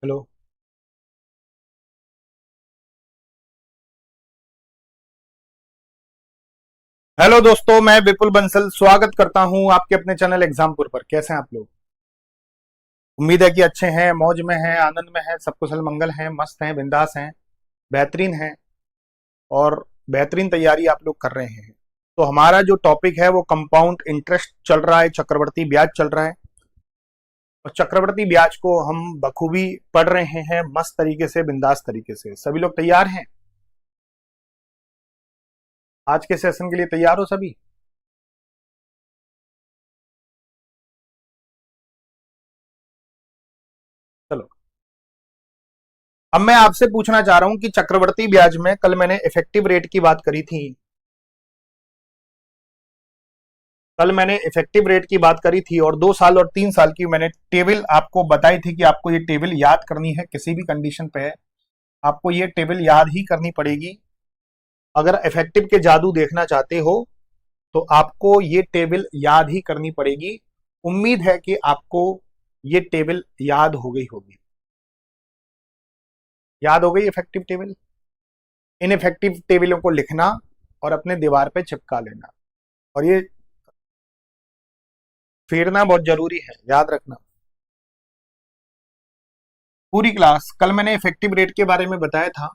Hello. Hello दोस्तों, मैं विपुल बंसल स्वागत करता हूं आपके अपने चैनल एग्जामपुर पर। कैसे हैं आप लोग? उम्मीद है कि अच्छे हैं, मौज में हैं, आनंद में हैं, सब कुशल मंगल हैं, मस्त हैं, बिंदास हैं, बेहतरीन हैं और बेहतरीन तैयारी आप लोग कर रहे हैं। तो हमारा जो टॉपिक है वो कंपाउंड इंटरेस्ट चल रहा है, चक्रवर्ती ब्याज चल रहा है। और चक्रवर्ती ब्याज को हम बखूबी पढ़ रहे हैं, मस्त तरीके से, बिंदास तरीके से। सभी लोग तैयार हैं? आज के सेशन के लिए तैयार हो सभी? चलो, अब मैं आपसे पूछना चाह रहा हूं कि चक्रवर्ती ब्याज में कल मैंने इफेक्टिव रेट की बात करी थी। कल मैंने इफेक्टिव रेट की बात करी थी और 2 साल और 3 साल की मैंने टेबल आपको बताई थी कि आपको ये टेबल याद करनी है। किसी भी कंडीशन पे आपको ये टेबल याद ही करनी पड़ेगी। अगर इफेक्टिव के जादू देखना चाहते हो तो आपको ये टेबल याद ही करनी पड़ेगी। उम्मीद है कि आपको ये टेबल याद हो गई होगी। याद हो गई इफेक्टिव टेबल? इन इफेक्टिव टेबलों को लिखना और अपने दीवार पे चिपका लेना, और ये फेरना बहुत जरूरी है, याद रखना। पूरी क्लास कल मैंने इफेक्टिव रेट के बारे में बताया था।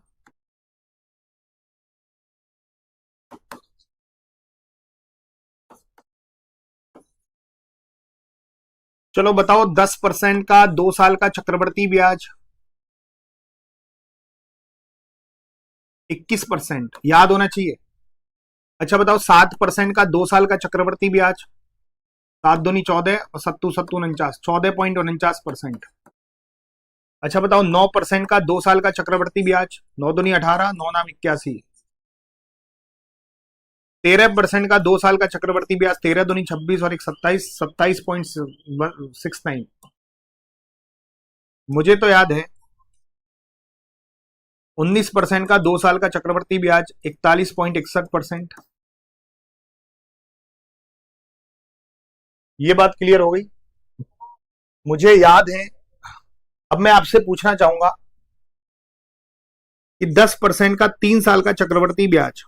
चलो बताओ, 10% का 2 साल का चक्रवर्ती ब्याज 21% याद होना चाहिए। अच्छा बताओ, 7% का 2 साल का चक्रवर्ती ब्याज, 7 दूनी 14 और सत्तू सत्तू 49, 14.49%। अच्छा बताओ, 9% का 2 साल का चक्रवर्ती ब्याज, 9 दूनी 18, 9 नाम 81। 13% का 2 साल का चक्रवर्ती ब्याज, 13 दूनी 26 और एक 27, 27.69। मुझे तो याद है। 19% का 2 साल का चक्रवर्ती ब्याज, 41.61%। ये बात क्लियर हो गई? मुझे याद है। अब मैं आपसे पूछना चाहूंगा कि 10% का 3 साल का चक्रवर्ती ब्याज।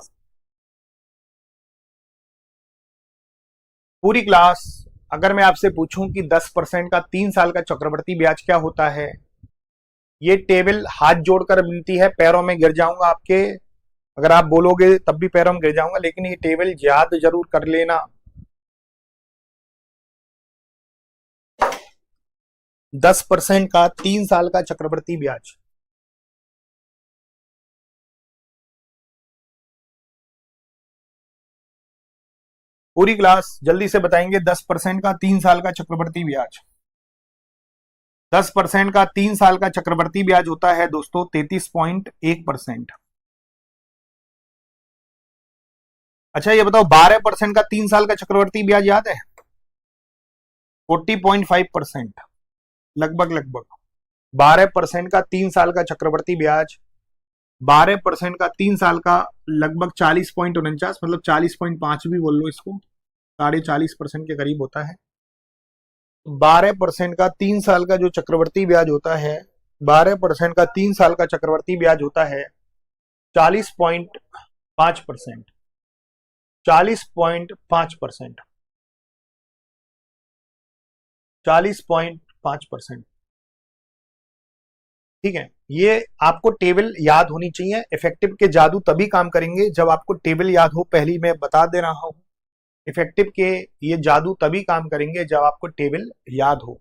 पूरी क्लास, अगर मैं आपसे पूछूं कि 10% का 3 साल का चक्रवर्ती ब्याज क्या होता है, ये टेबल हाथ जोड़कर मिलती है, पैरों में गिर जाऊंगा आपके। अगर आप बोलोगे तब भी पैरों में गिर जाऊंगा, लेकिन ये टेबल याद जरूर कर लेना। 10% का 3 साल का चक्रवर्ती ब्याज। पूरी क्लास जल्दी से बताएंगे, 10% का 3 साल का चक्रवर्ती ब्याज। 10% का 3 साल का चक्रवर्ती ब्याज होता है दोस्तों 33.1%। अच्छा ये बताओ, 12% का 3 साल का चक्रवर्ती ब्याज याद है? 40.5%। लगभग लगभग। 12% का 3 साल का चक्रवर्ती ब्याज, 12% का 3 साल का लगभग 40.49, मतलब 40.5 भी बोल लो इसको, 40.5% के करीब होता है। 12% का 3 साल का जो चक्रवर्ती ब्याज होता है, 12% का 3 साल का चक्रवर्ती ब्याज होता है 40.5%। 40.5%। 40.5%। ठीक है, ये आपको टेबल याद होनी चाहिए। इफेक्टिव के जादू तभी काम करेंगे जब आपको टेबल याद हो। पहली मैं बता दे रहा हूं, इफेक्टिव के ये जादू तभी काम करेंगे जब आपको टेबल याद हो।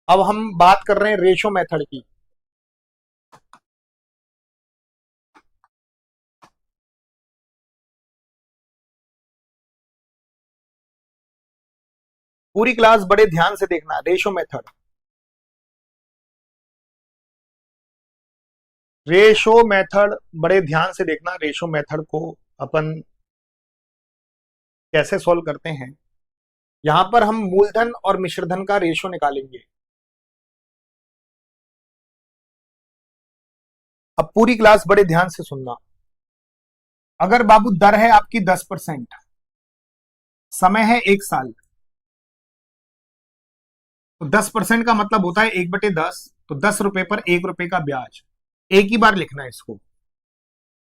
अब हम बात कर रहे हैं रेशो मेथड की। पूरी क्लास बड़े ध्यान से देखना, रेशो मेथड। रेशो मेथड बड़े ध्यान से देखना। रेशो मेथड को अपन कैसे सॉल्व करते हैं, यहां पर हम मूलधन और मिश्रधन का रेशो निकालेंगे। अब पूरी क्लास बड़े ध्यान से सुनना। अगर बाबू दर है आपकी 10%, समय है 1 साल, तो 10% का मतलब होता है 1/10, तो 10 रुपए पर 1 रुपए का ब्याज। एक ही बार लिखना है इसको,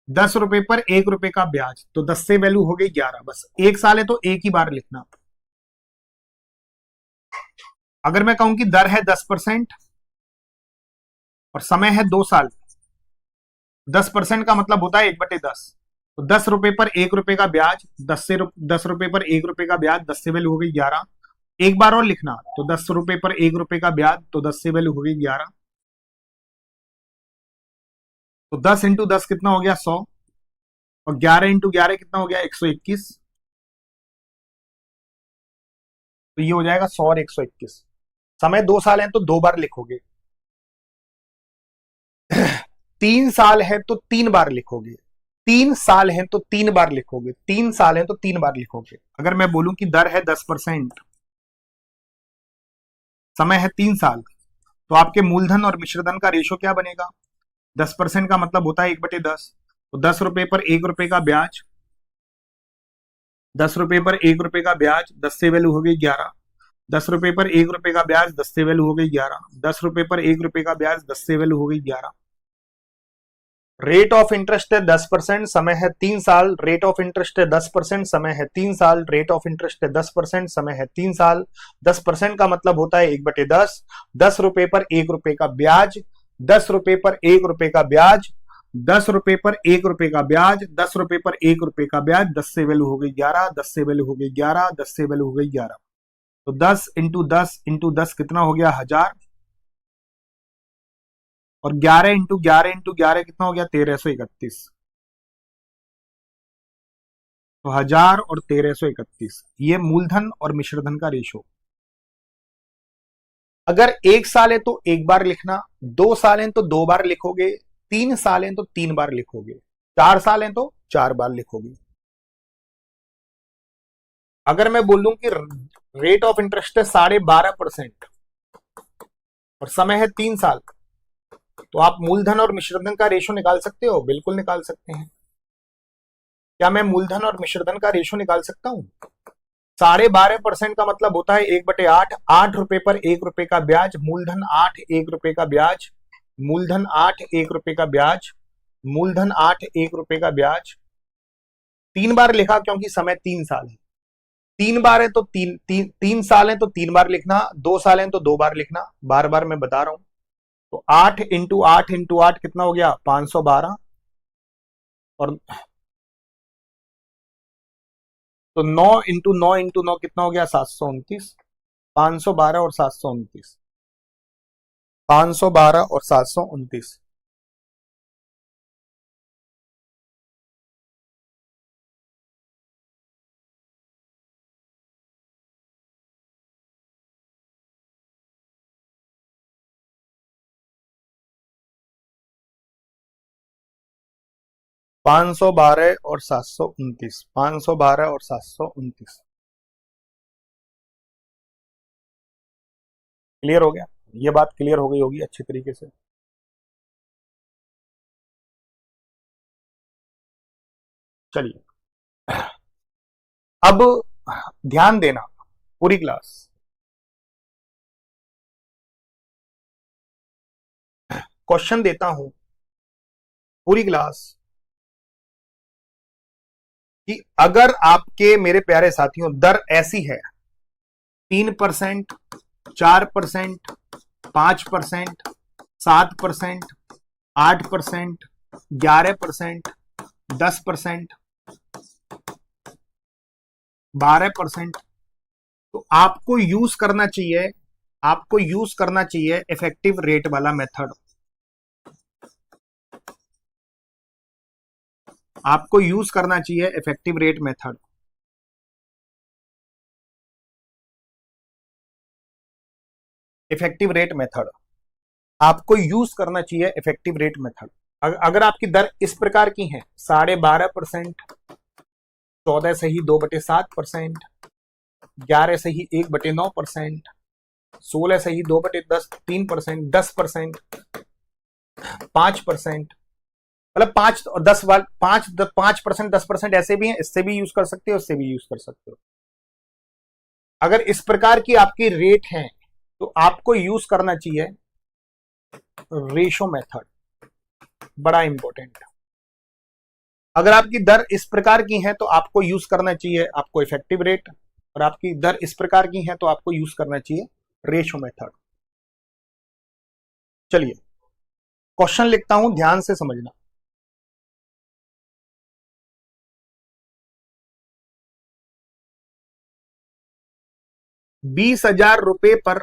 10 रुपए पर 1 रुपए का ब्याज, तो 10 से वैल्यू हो गई 11। बस 1 साल है तो एक ही बार लिखना। अगर मैं कहूं कि दर है 10% और समय है 2 साल, 10% का मतलब होता है 1/10, तो 10 रुपए पर 1 रुपए का ब्याज, 10 रुपए पर 1 रुपए का ब्याज, 10 से वैल्यू हो गई 11। एक बार और लिखना, तो 10 रुपए पर 1 रुपए का ब्याज, तो 10 से वैल्यू हो गई 11। तो 10 × 10 कितना हो गया 100, और 11 × 11 कितना हो गया 121। तो ये हो जाएगा 100 और 121। समय 2 साल है तो 2 बार लिखोगे, 3 साल है तो 3 बार लिखोगे, 3 साल है तो 3 बार लिखोगे, 3 साल है तो 3 बार लिखोगे। अगर मैं बोलूं कि दर है 10%, समय है 3 साल, तो आपके मूलधन और मिश्रधन का रेशो क्या बनेगा? 10% का मतलब होता है 1/10, तो 10 रुपए पर 1 रुपए का ब्याज, 10 रुपए पर 1 रुपए का ब्याज, 10 से वैल्यू हो गई 11। 10 रुपए पर 1 रुपए का ब्याज, 10 से वैल्यू हो गई 11। 10 रुपए पर 1 रुपए का ब्याज, 10 से वैल्यू हो गई 11। रेट ऑफ इंटरेस्ट है 10%, समय है 3 साल। रेट ऑफ इंटरेस्ट है 10%, समय है 3 साल। रेट ऑफ इंटरेस्ट है 10%, समय है 3 साल। 10% का मतलब होता है 1/10। 10 रुपए पर 1 रुपए का ब्याज, 10 रुपए पर 1 रुपए का ब्याज, 10 रुपए पर 1 रुपए का ब्याज, 10 रुपए पर 1 रुपए का ब्याज, 10 से वैल्यू हो गई 11, 10 से वैल्यू हो गई 11, 10 से वैल्यू हो गई 11। तो 10 × 10 × 10 कितना हो गया 1000, और 11 × 11 × 11 कितना हो गया 1331। तो 1000 और 1331, ये मूलधन और मिश्रधन का रेशो। अगर 1 साल है तो 1 बार लिखना, 2 साल है तो 2 बार लिखोगे, 3 साल है तो 3 बार लिखोगे, 4 साल है तो 4 बार लिखोगे। अगर मैं बोलूं कि रेट ऑफ इंटरेस्ट है 12.5% और समय है 3 साल, तो आप मूलधन और मिश्रधन का रेशो निकाल सकते हो? बिल्कुल निकाल सकते हैं। क्या मैं मूलधन और मिश्रधन का रेशो निकाल सकता हूं? 12.5% का मतलब होता है 1/8। 8 रुपए पर 1 रुपए का ब्याज, मूलधन 8, 1 रुपए का ब्याज, मूलधन 8, 1 रुपए का ब्याज, मूलधन 8, 1 रुपए का ब्याज। 3 बार लिखा क्योंकि समय 3 साल है। 3 बार है तो 3 साल है तो 3 बार लिखना, 2 साल है तो 2 बार लिखना। बार बार मैं बता रहा हूं। तो 8 × 8 × 8 कितना हो गया 512, और तो 9 × 9 × 9 कितना हो गया 729। 512 और 729, 512 और 729। 512 और 729, 512 और 729। क्लियर हो गया? ये बात क्लियर हो गई होगी अच्छी तरीके से। चलिए, अब ध्यान देना पूरी क्लास। क्वेश्चन देता हूं पूरी क्लास कि अगर आपके मेरे प्यारे साथियों दर ऐसी है 3%, 4%, 5%, 7%, 8%, 11%, 10%, 12%, तो आपको यूज करना चाहिए, आपको यूज करना चाहिए इफेक्टिव रेट वाला मेथड। आपको यूज करना चाहिए effective rate method. Effective rate method आपको यूज करना चाहिए इफेक्टिव रेट मेथड। अगर आपकी दर इस प्रकार की है 12.5%, 14 से ही 2/7%, 11 से ही 1/9%, 16 से ही 2/10, 3%, 10%, 5%, मतलब 5 और 10 वाल 5%, 10%, ऐसे भी हैं, इससे भी यूज कर सकते हो, इससे भी यूज कर सकते हो। अगर इस प्रकार की आपकी रेट है तो आपको यूज करना चाहिए रेशो मेथड, बड़ा इंपॉर्टेंट। अगर आपकी दर इस प्रकार की है तो आपको यूज करना चाहिए आपको इफेक्टिव रेट, और आपकी दर इस प्रकार की है तो आपको यूज करना चाहिए रेशो मेथड। चलिए क्वेश्चन लिखता हूं, ध्यान से समझना। 20,000 रुपए पर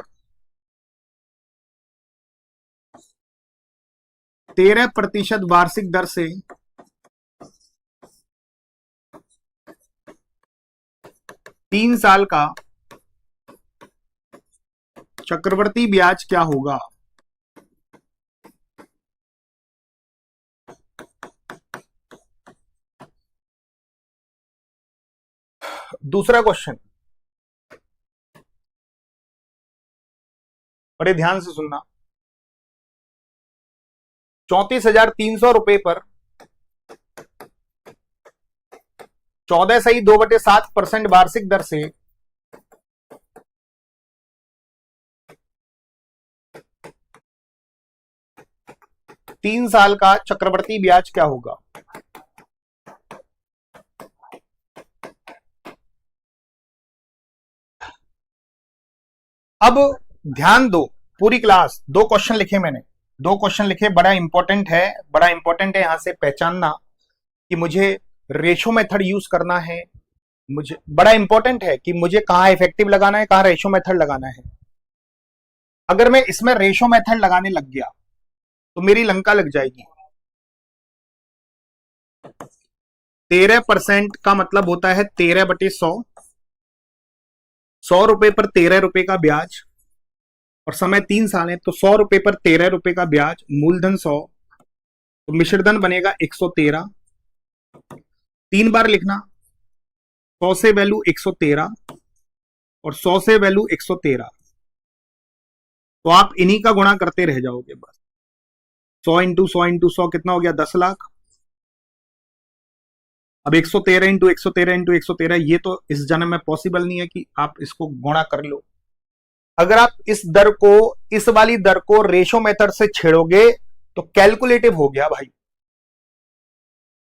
13% वार्षिक दर से 3 साल का चक्रवर्ती ब्याज क्या होगा? दूसरा क्वेश्चन, बड़े ध्यान से सुनना। 34,300 रुपए पर 14.2/7% वार्षिक दर से 3 साल का चक्रवर्ती ब्याज क्या होगा? अब ध्यान दो, पूरी क्लास, दो क्वेश्चन लिखे मैंने, दो क्वेश्चन लिखे, बड़ा इंपॉर्टेंट है, बड़ा इंपॉर्टेंट है यहां से पहचानना कि मुझे रेशो मेथड यूज करना है। मुझे बड़ा इंपॉर्टेंट है कि मुझे कहां इफेक्टिव लगाना है, कहां रेशो मेथड लगाना है। अगर मैं इसमें रेशो मेथड लगाने लग गया तो मेरी लंका लग जाएगी। 13% का मतलब होता है 13/100, 100 रुपए पर 13 रुपए का ब्याज, और समय 3 साल है तो 100 रुपए पर 13 रुपए का ब्याज, मूलधन 100, तो मिश्रधन बनेगा 113। 3 बार लिखना, 100 से वैल्यू 113 और 100 से वैल्यू 113, तो आप इन्हीं का गुणा करते रह जाओगे बस। 100 इंटू 100 इंटू 100 कितना हो गया? 10 लाख। अब 113 इंटू 113 इंटू 113, ये तो इस जन्म में पॉसिबल नहीं है कि आप इसको गुणा कर लो। अगर आप इस दर को, इस वाली दर को रेशो मेथड से छेड़ोगे तो कैलकुलेटिव हो गया भाई।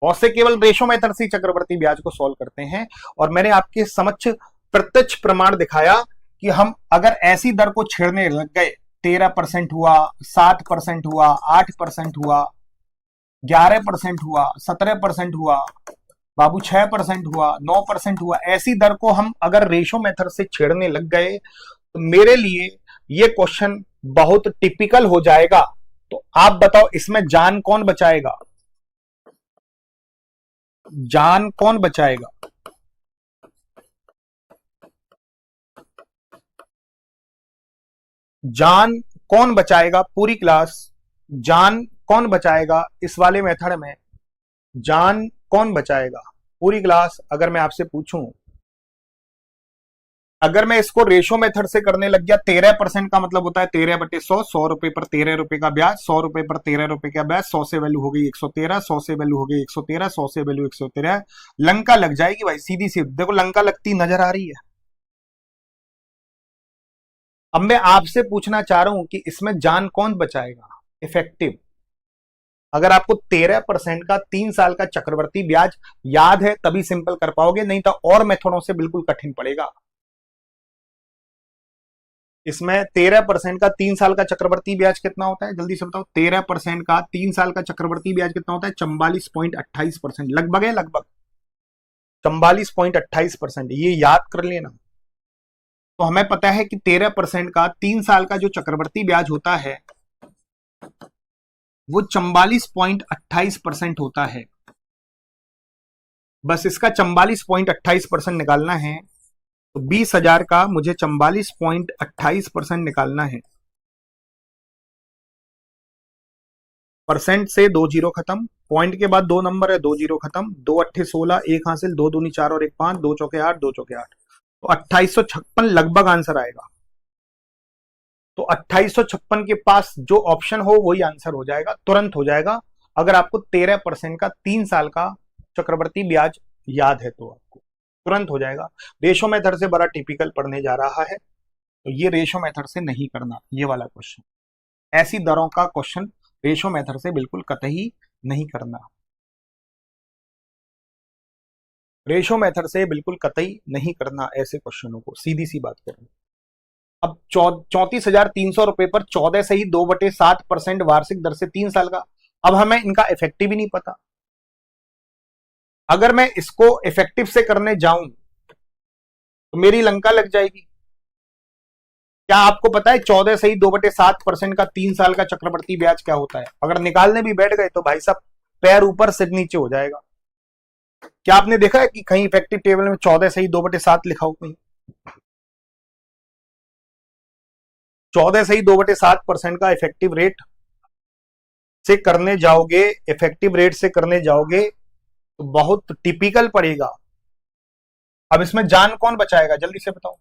और से केवल रेशो मेथड से चक्रवर्ती ब्याज को सॉल्व करते हैं, और मैंने आपके समक्ष प्रत्यक्ष प्रमाण दिखाया कि हम अगर ऐसी दर को छेड़ने लग गए, 13% हुआ, 7% हुआ, 8% हुआ, 11% हुआ, 17% हुआ, बाबू 6% हुआ, 9% हुआ, ऐसी दर को हम अगर रेशो मेथड से छेड़ने लग गए तो मेरे लिए ये क्वेश्चन बहुत टिपिकल हो जाएगा। तो आप बताओ इसमें जान कौन बचाएगा? जान कौन बचाएगा? जान कौन बचाएगा? पूरी क्लास, जान कौन बचाएगा इस वाले मेथड में? जान कौन बचाएगा? पूरी क्लास, अगर मैं आपसे पूछूं, अगर मैं इसको रेशो मेथड से करने लग गया, 13% का मतलब होता है 13/100, 100 रुपए पर 13 रुपए का ब्याज, 100 रुपए पर 13 रुपए का ब्याज, 100 से वैल्यू हो गई 113, 100 से वैल्यू हो गई 113, 100 से वैल्यू 113, लंका लग जाएगी भाई, सीधी सी। देखो लंका लगती नजर आ रही है। अब मैं आपसे पूछना चाह रहा हूं कि इसमें जान कौन बचाएगा? इफेक्टिव। अगर आपको 13% का 3 साल का चक्रवर्ती ब्याज याद है तभी सिंपल कर पाओगे, नहीं तो और मेथडों से बिल्कुल कठिन पड़ेगा। इसमें 13% का 3 साल का चक्रवर्ती ब्याज कितना होता है? जल्दी से बताओ। 13% का 3 साल का चक्रवर्ती ब्याज कितना होता है? 44.28%, लगभग है, लगभग 44.28%, ये याद कर लेना। तो हमें पता है कि 13% का 3 साल का जो चक्रवर्ती ब्याज होता है वो 44.28% होता है। बस इसका 44.28% निकालना है, तो 20,000 का मुझे 44.28% निकालना है। परसेंट से 2 जीरो खत्म, पॉइंट के बाद 2 नंबर है, 2 जीरो खत्म, 2 अट्ठे 16, 1 हासिल, 2 दूनी 4 और 1 5, 2 चौके 8, 2 चौके 8, तो 2856 लगभग आंसर आएगा। तो 2856 के पास जो ऑप्शन हो वही आंसर हो जाएगा, तुरंत हो जाएगा, अगर आपको 13% का 3 साल का चक्रवर्ती ब्याज याद है तो। आपको तुरंत हो जाएगा। रेशो मेथड से बड़ा टिपिकल पढ़ने जा रहा है, तो ये रेशो मेथड से नहीं करना, ये वाला क्वेश्चन। ऐसी दरों का क्वेश्चन रेशो मेथड से बिल्कुल कतई नहीं करना। रेशो मेथड से बिल्कुल कतई नहीं करना ऐसे क्वेश्चनों को, सीधी सी बात करें। अब 34,300 रुपए पर 14 से ही 2/7% वार्षिक दर से 3 साल का। अब हमें इनका इफेक्टिव ही नहीं पता। अगर मैं इसको इफेक्टिव से करने जाऊं तो मेरी लंका लग जाएगी। क्या आपको पता है 14 से ही 2/7% का 3 साल का चक्रवर्ती ब्याज क्या होता है? अगर निकालने भी बैठ गए तो भाई साहब पैर ऊपर सिर नीचे हो जाएगा। क्या आपने देखा है कि कहीं इफेक्टिव टेबल में 14 से ही 2/7 लिखा हो? कहीं 14 से ही 2/7% का इफेक्टिव रेट से करने जाओगे, इफेक्टिव रेट से करने जाओगे तो बहुत टिपिकल पड़ेगा। अब इसमें जान कौन बचाएगा, जल्दी से बताओ।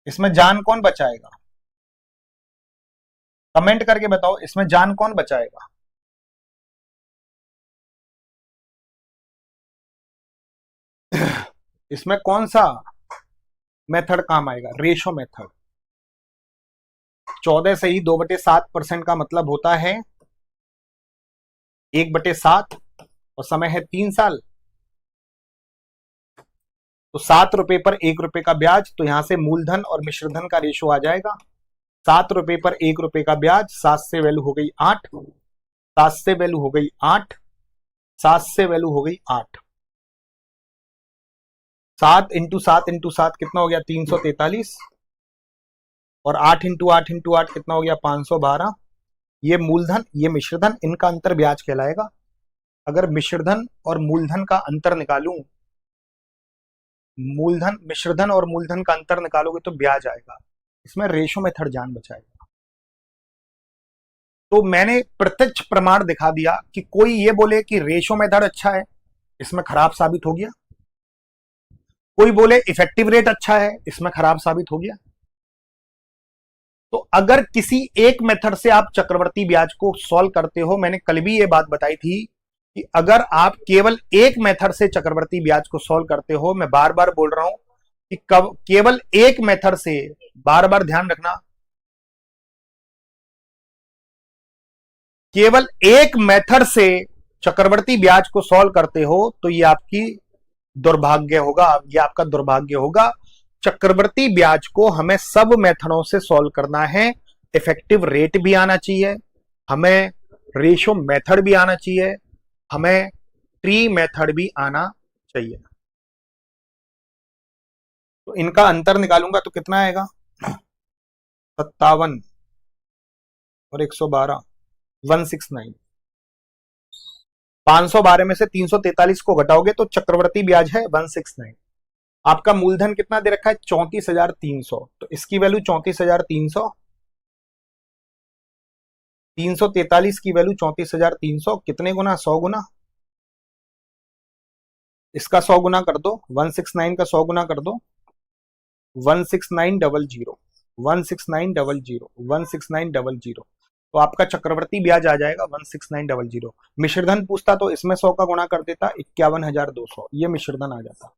इसमें जान कौन बचाएगा? कमेंट करके बताओ, इसमें जान कौन बचाएगा? इसमें कौन सा मेथड काम आएगा? Ratio method. 14 से ही 2/7% का मतलब होता है 1/7 और समय है 3 साल। तो 7 रुपए पर 1 रुपए का ब्याज, तो यहां से मूलधन और मिश्रधन का रेशो आ जाएगा। 7 रुपए पर 1 रुपए का ब्याज, 7 से वैल्यू हो गई 8, 7 से वैल्यू हो गई 8, 7 से वैल्यू हो गई 8। 7 × 7 × 7 कितना हो गया? 343। और 8 × 8 × 8 कितना हो गया? 512। ये मूलधन, ये मिश्रधन, इनका अंतर ब्याज कहलाएगा। अगर मिश्रधन और मूलधन का अंतर निकालूं, मूलधन, मिश्रधन और मूलधन का अंतर निकालोगे तो ब्याज आएगा। इसमें रेशो मेथड जान बचाएगा। तो मैंने प्रत्यक्ष प्रमाण दिखा दिया कि कोई ये बोले कि रेशो मेथड अच्छा है, इसमें खराब साबित हो गया। कोई बोले इफेक्टिव रेट अच्छा है, इसमें खराब साबित हो गया। तो अगर किसी एक मेथड से आप चक्रवर्ती ब्याज को सॉल्व करते हो, मैंने कल भी ये बात बताई थी कि अगर आप केवल एक मेथड से चक्रवर्ती ब्याज को सॉल्व करते हो, मैं बार बार बोल रहा हूं कि केवल एक मेथड से, बार बार ध्यान रखना, केवल एक मेथड से चक्रवर्ती ब्याज को सॉल्व करते हो तो ये आपकी दुर्भाग्य होगा, ये आपका दुर्भाग्य होगा। चक्रवर्ती ब्याज को हमें सब मेथडों से सॉल्व करना है। इफेक्टिव रेट भी आना चाहिए, हमें रेशो मेथड भी आना चाहिए, हमें ट्री मेथड भी आना चाहिए। तो इनका अंतर निकालूंगा तो कितना आएगा? 57 और 112, 169। 512 में से 343 को घटाओगे तो चक्रवर्ती ब्याज है 169। आपका मूलधन कितना दे रखा है? 34,300। तो इसकी वैल्यू 34,300, 343 की वैल्यू 34,300। कितने गुना? 100 गुना। इसका 100 गुना कर दो, 169 का 100 गुना कर दो, 16900, 16900, 16900। तो आपका चक्रवर्ती ब्याज आ जाएगा 16900। मिश्रधन पूछता तो इसमें 100 का गुणा कर देता, 51,200, ये मिश्रधन आ जाता।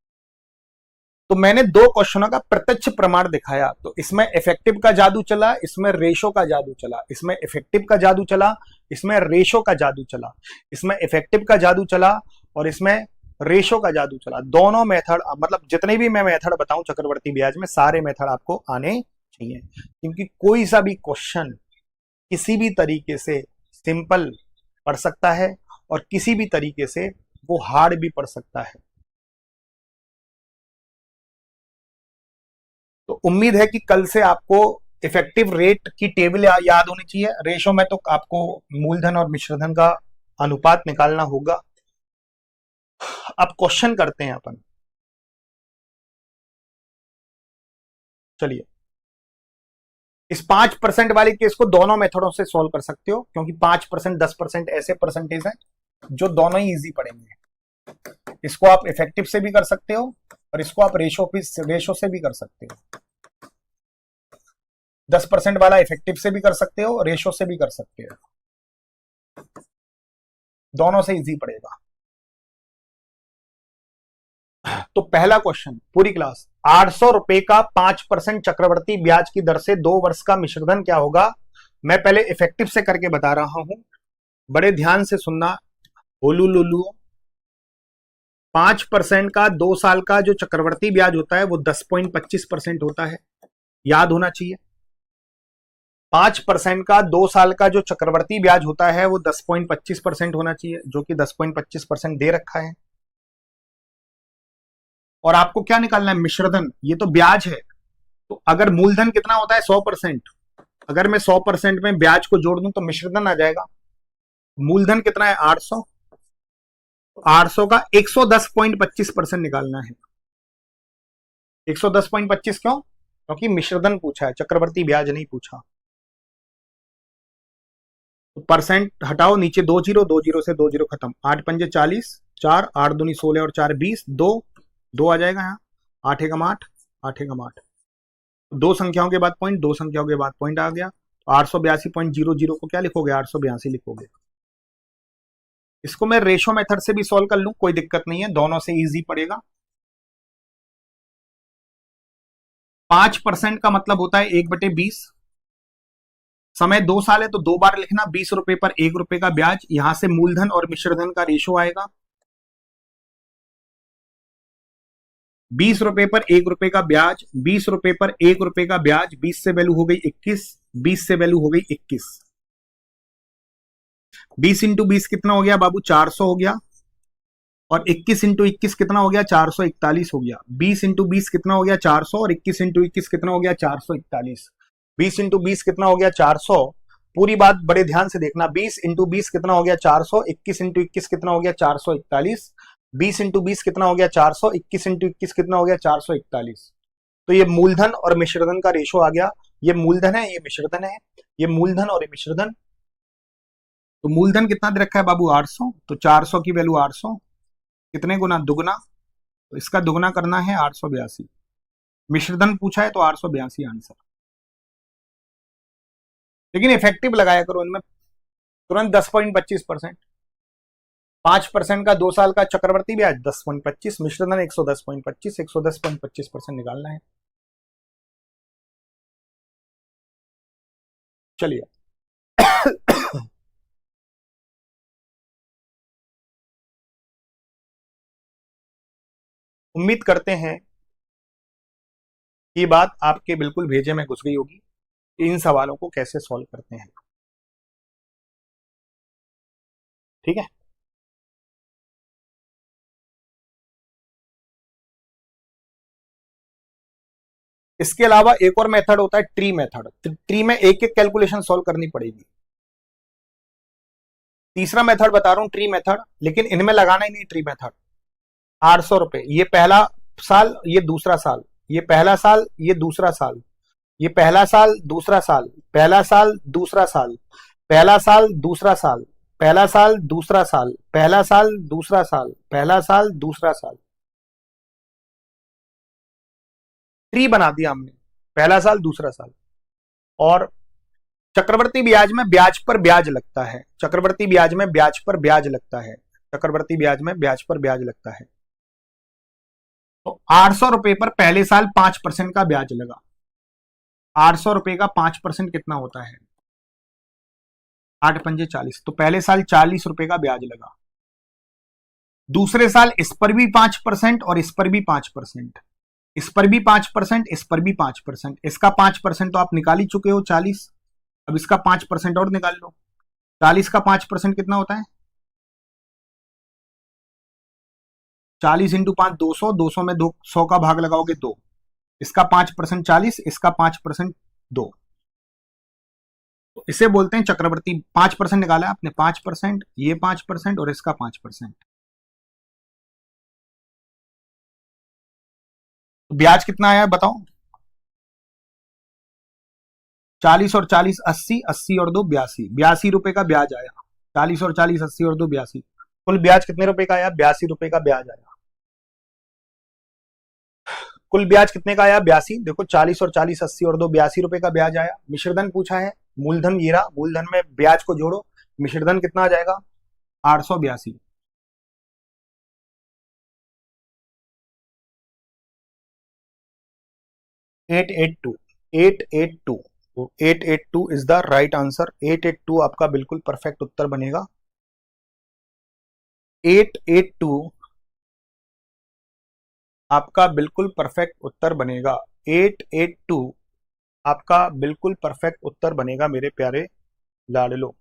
तो मैंने दो क्वेश्चनों का प्रत्यक्ष प्रमाण दिखाया। तो इसमें इफेक्टिव का जादू चला, इसमें रेशो का जादू चला। इसमें इफेक्टिव का जादू चला, इसमें रेशो का जादू चला। इसमें इफेक्टिव का जादू चला और इसमें रेशो का जादू चला। दोनों मेथड, मतलब जितने भी मैं मेथड बताऊं चक्रवर्ती ब्याज में, सारे मेथड आपको आने चाहिए, क्योंकि कोई सा भी क्वेश्चन किसी भी तरीके से सिंपल पढ़ सकता है और किसी भी तरीके से वो हार्ड भी पढ़ सकता है। तो उम्मीद है कि कल से आपको इफेक्टिव रेट की टेबल याद होनी चाहिए। रेशो में तो आपको मूलधन और मिश्रधन का अनुपात निकालना होगा। अब क्वेश्चन करते हैं अपन। चलिए, इस 5% वाले केस को दोनों मेथडों से सॉल्व कर सकते हो, क्योंकि 5%, 10% ऐसे परसेंटेज हैं जो दोनों ही इजी पड़ेंगे। इसको आप इफेक्टिव से भी कर सकते हो और इसको आप रेशो से भी कर सकते हो। 10% वाला इफेक्टिव से भी कर सकते हो, रेशो से भी कर सकते हो। दोनों से इजी पड़ेगा। तो पहला क्वेश्चन, पूरी क्लास, 800 रुपए का 5% चक्रवर्ती ब्याज की दर से 2 वर्ष का मिश्रधन क्या होगा। मैं पहले इफेक्टिव से करके बता रहा हूं, बड़े ध्यान से सुनना। होलू लुलू, 5% का 2 साल का जो चक्रवर्ती ब्याज होता है वो 10.25% होता है, याद होना चाहिए। 5% का 2 साल का जो चक्रवर्ती ब्याज होता है वो 10.25% होना चाहिए, जो कि 10.25% दे रखा है। और आपको क्या निकालना है, मिश्रधन। ये तो ब्याज है, तो अगर मूलधन कितना होता है 100%, अगर मैं 100% में ब्याज को जोड़ दूं तो मिश्रधन आ जाएगा। मूलधन कितना है 800, 800 का 110.25% निकालना है। 110.25 क्यों? क्योंकि मिश्रधन पूछा है, चक्रवर्ती ब्याज नहीं पूछा। तो परसेंट हटाओ, नीचे 2 जीरो, 2 जीरो से 2 जीरो खत्म, 8 पंजे 40, 4 8 दूनी 16 और 4 20, 2 आ जाएगा यहाँ, 8 एकम 8, 8 एकम 8, दो संख्याओं के बाद पॉइंट, दो संख्याओं के बाद पॉइंट आ गया। 882.00 को क्या लिखोगे, 882 लिखोगे। इसको मैं रेशो मेथड से भी सॉल्व कर लूं, कोई दिक्कत नहीं है, दोनों से इजी पड़ेगा। 5% का मतलब होता है 1/20, समय 2 साल है तो 2 बार लिखना, 20 रुपए पर 1 रुपए का ब्याज, यहां से मूलधन और मिश्रधन का रेशो आएगा। 20 रुपए पर 1 रुपए का ब्याज, 20 रुपए पर 1 रुपए का ब्याज, 20 से वैल्यू हो गई 21, 20 से वैल्यू हो गई 21। 20 इंटू 20 कितना हो गया बाबू, 400 हो गया। और 21 इंटू 21 कितना हो गया, 441 हो गया। 20 इंटू 20 कितना हो गया, 400, और 21 इंटू 21 कितना हो गया, 441। 20 इंटू 20 कितना हो गया, 400। पूरी बात बड़े ध्यान से देखना, 20 इंटू 20 कितना हो गया, 400, 21 इंटू 21 कितना हो गया, 441। 20 इंटू 20 कितना हो गया, 400, 21 इंटू 21 कितना हो गया, 441। तो ये मूलधन और मिश्रधन का रेशो आ गया। ये मूलधन है, ये मिश्रधन है, ये मूलधन और ये मिश्रधन। तो मूलधन कितना दे रखा है बाबू, 800, तो 400 की वैल्यू 800, कितने गुना, दुगुना, तो इसका दुगुना करना है 882। मिश्रधन पूछा है तो 882 आंसर। लेकिन इफेक्टिव लगाया करो इनमें, तुरंत 10.25%। 5% का 2 साल का चक्रवर्ती ब्याज 10.25, मिश्रधन 110.25, 110.25% निकालना है। चलिए उम्मीद करते हैं ये बात आपके बिल्कुल भेजे में घुस गई होगी, इन सवालों को कैसे सॉल्व करते हैं। ठीक है, इसके अलावा एक और मेथड होता है ट्री मेथड। ट्री में एक एक कैलकुलेशन सॉल्व करनी पड़ेगी। तीसरा मेथड बता रहा हूं, ट्री मेथड, लेकिन इनमें लगाना ही नहीं ट्री मेथड। 800 रुपए, ये पहला साल, ये दूसरा साल, ये पहला साल, ये दूसरा साल, ये पहला साल, दूसरा साल, पहला साल, दूसरा साल, पहला साल, दूसरा साल, पहला साल, दूसरा साल, पहला साल, दूसरा साल, पहला साल, दूसरा साल। ट्री बना दिया हमने, पहला साल, दूसरा साल। और चक्रवर्ती ब्याज में ब्याज पर ब्याज लगता है, चक्रवर्ती ब्याज में ब्याज पर ब्याज लगता है, चक्रवर्ती ब्याज में ब्याज पर ब्याज लगता है। तो 800 रुपए पर पहले साल 5% का ब्याज लगा। 800 रुपए का 5% कितना होता है, 8 पंजे 40, तो पहले साल 40 रुपए का ब्याज लगा। दूसरे साल इस पर भी 5% और इस पर भी 5%, इस पर भी 5%, इस पर भी 5%। इसका 5% तो आप निकाल ही चुके हो 40, अब इसका 5% और निकाल लो। 40 का 5% कितना होता है, 40 इंटू 5 200, 200 में 100 का भाग लगाओगे 2, इसका 5% 40, इसका 5% 2, तो इसे बोलते हैं चक्रवर्ती। 5% निकाला आपने, 5%, ये 5% और इसका 5%। तो ब्याज कितना आया बताओ, 40 और 40 80, 80 और 2 82, 82 रुपए का ब्याज आया। 40 और 40 80 और 2 82, कुल ब्याज कितने रुपए का आया, 82 रुपए का ब्याज आया। कुल ब्याज कितने का आया, 82। देखो 40 और 40 80 और 2 82 रुपए का ब्याज आया। मिश्रधन पूछा है, मूलधन ये रहा, मूलधन में ब्याज को जोड़ो, मिश्रधन कितना आ जाएगा, 882 882 882 882 इज द राइट आंसर। 882 आपका बिल्कुल परफेक्ट उत्तर बनेगा। 882 आपका बिल्कुल परफेक्ट उत्तर बनेगा। 882 आपका बिल्कुल परफेक्ट उत्तर बनेगा मेरे प्यारे लाडलो।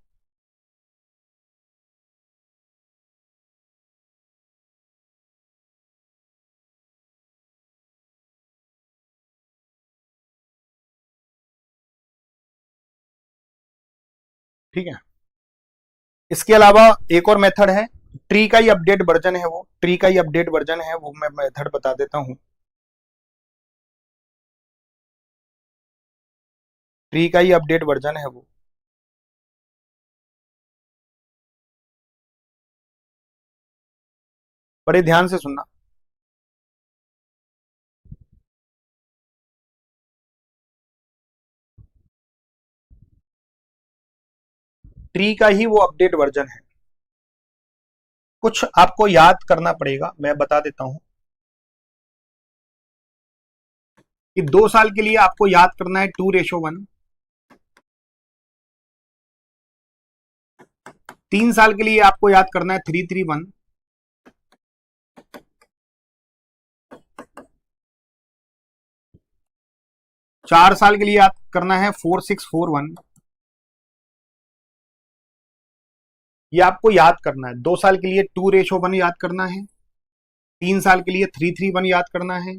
ठीक है, इसके अलावा एक और मेथड है, ट्री का ही अपडेट वर्जन है, वो ट्री का ही अपडेट वर्जन है, वो मैं मेथड बता देता हूं। ट्री का ही अपडेट वर्जन है वो। बड़े ध्यान से सुनना। ट्री का ही वो अपडेट वर्जन है। कुछ आपको याद करना पड़ेगा, मैं बता देता हूं कि 2 साल के लिए आपको याद करना है 2:1। 3 साल के लिए आपको याद करना है 3:1। 4 साल के लिए याद करना है 4:6:4:1। ये आपको याद करना है। 2 साल के लिए 2:1 याद करना है, 3 साल के लिए 3:3:1 याद करना है,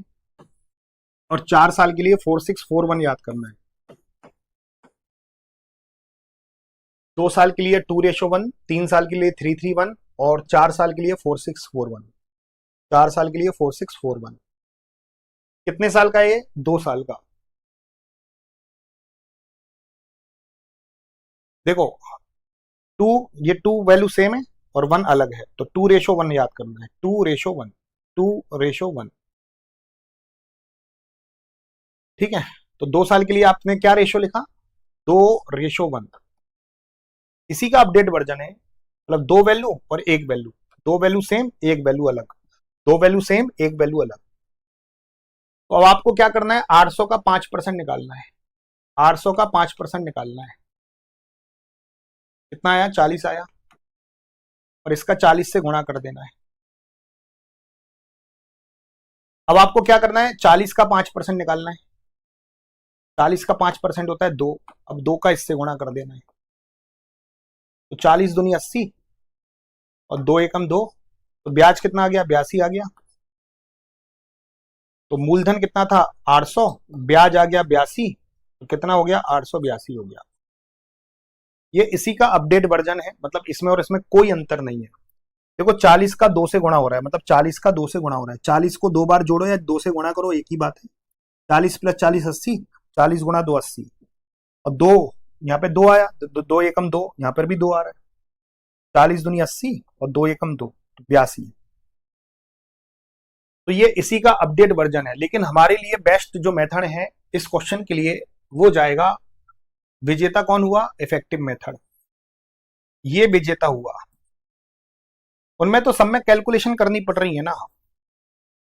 और 4 साल के लिए 4:6:4:1 याद करना है। 2 साल के लिए 2:1, 3 साल के लिए 3:3:1, और 4 साल के लिए 4:6:4:1। 4 साल के लिए 4:6:4:1। कितने साल का है ये? 2 साल का। देखो, टू, ये टू वैल्यू सेम है और 1 अलग है, तो 2:1 याद करना है। 2:1, 2:1। ठीक है, तो 2 साल के लिए आपने क्या रेशो लिखा? 2:1। इसी का अपडेट वर्जन है, मतलब 2 वैल्यू और 1 वैल्यू। 2 वैल्यू सेम, 1 वैल्यू अलग। 2 वैल्यू सेम, 1 वैल्यू अलग। तो अब आपको क्या करना है? 800 का 5% निकालना है। 800 का 5% निकालना है। कितना आया? 40 आया, और इसका 40 से गुणा कर देना है। अब आपको क्या करना है? 40 का 5% निकालना है। 40 का 5% होता है 2। अब 2 का इससे गुणा कर देना है। तो 40 दूनी 80, और 2 एकम 2, तो ब्याज कितना आ गया? 82 आ गया। तो मूलधन कितना था? 800, ब्याज आ गया 82, तो कितना हो गया? 882 हो गया। ये इसी का अपडेट वर्जन है, मतलब इसमें और इसमें कोई अंतर नहीं है। देखो, 40 का 2 से गुणा हो रहा है, मतलब 40 का 2 से गुणा हो रहा है। 40 को 2 बार जोड़ो या 2 से गुणा करो, एक ही बात है। 40 + 40 80, 40 गुणा 2 80, और 2 यहाँ पे 2 आया, 2 एकम 2, यहाँ पर भी 2 आ रहा है। 40 दूनी 80, और 2 एकम 2, 82। तो ये इसी का अपडेट वर्जन है, लेकिन हमारे लिए बेस्ट जो मेथड है इस क्वेश्चन के लिए, वो जाएगा, विजेता कौन हुआ? Effective method. ये विजेता हुआ। उनमें तो सब में कैलकुलेशन करनी पड़ रही है ना।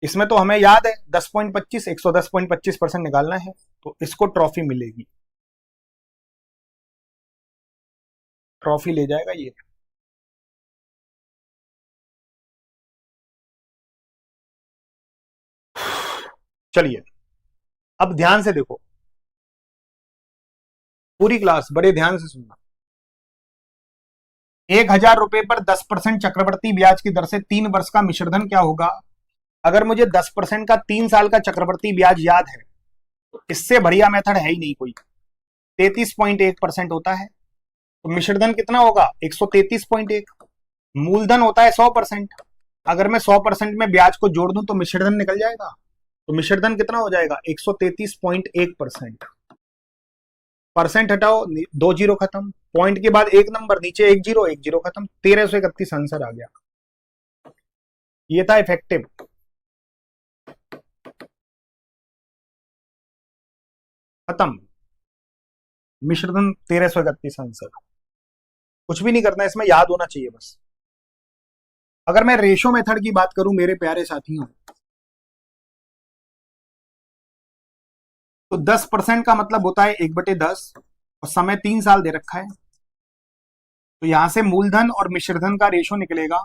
इसमें तो हमें याद है 10.25, 110.25% निकालना है, तो इसको ट्रॉफी मिलेगी। ट्रॉफी ले जाएगा ये। चलिए, अब ध्यान से देखो, पूरी क्लास बड़े ध्यान से सुनना। 1,000 रुपए पर 10% चक्रवर्ती ब्याज की दर से 3 वर्ष का मिश्रधन क्या होगा? अगर मुझे 10% का 3 साल का चक्रवर्ती ब्याज याद है, तो इससे बढ़िया मेथड है ही नहीं कोई। 33.1% होता है, तो मिश्रधन कितना होगा? 133.1। मूलधन होता है 100%। अगर मैं 100% में ब्याज को जोड़ दूं तो मिश्रधन निकल जाएगा। तो मिश्रधन कितना हो जाएगा? 133.1%। परसेंट हटाओ, 2 जीरो खत्म, पॉइंट के बाद एक नंबर, नीचे 1 जीरो, 1 जीरो खत्म, 1331 आंसर आ गया। ये था इफेक्टिव। खत्म। मिश्रधन 1331 आंसर। कुछ भी नहीं करना, इसमें याद होना चाहिए बस। अगर मैं रेशो मेथड की बात करूं मेरे प्यारे साथियों, तो 10% का मतलब होता है 1/10 और समय 3 साल दे रखा है। तो यहां से मूलधन और मिश्रधन का रेशो निकलेगा,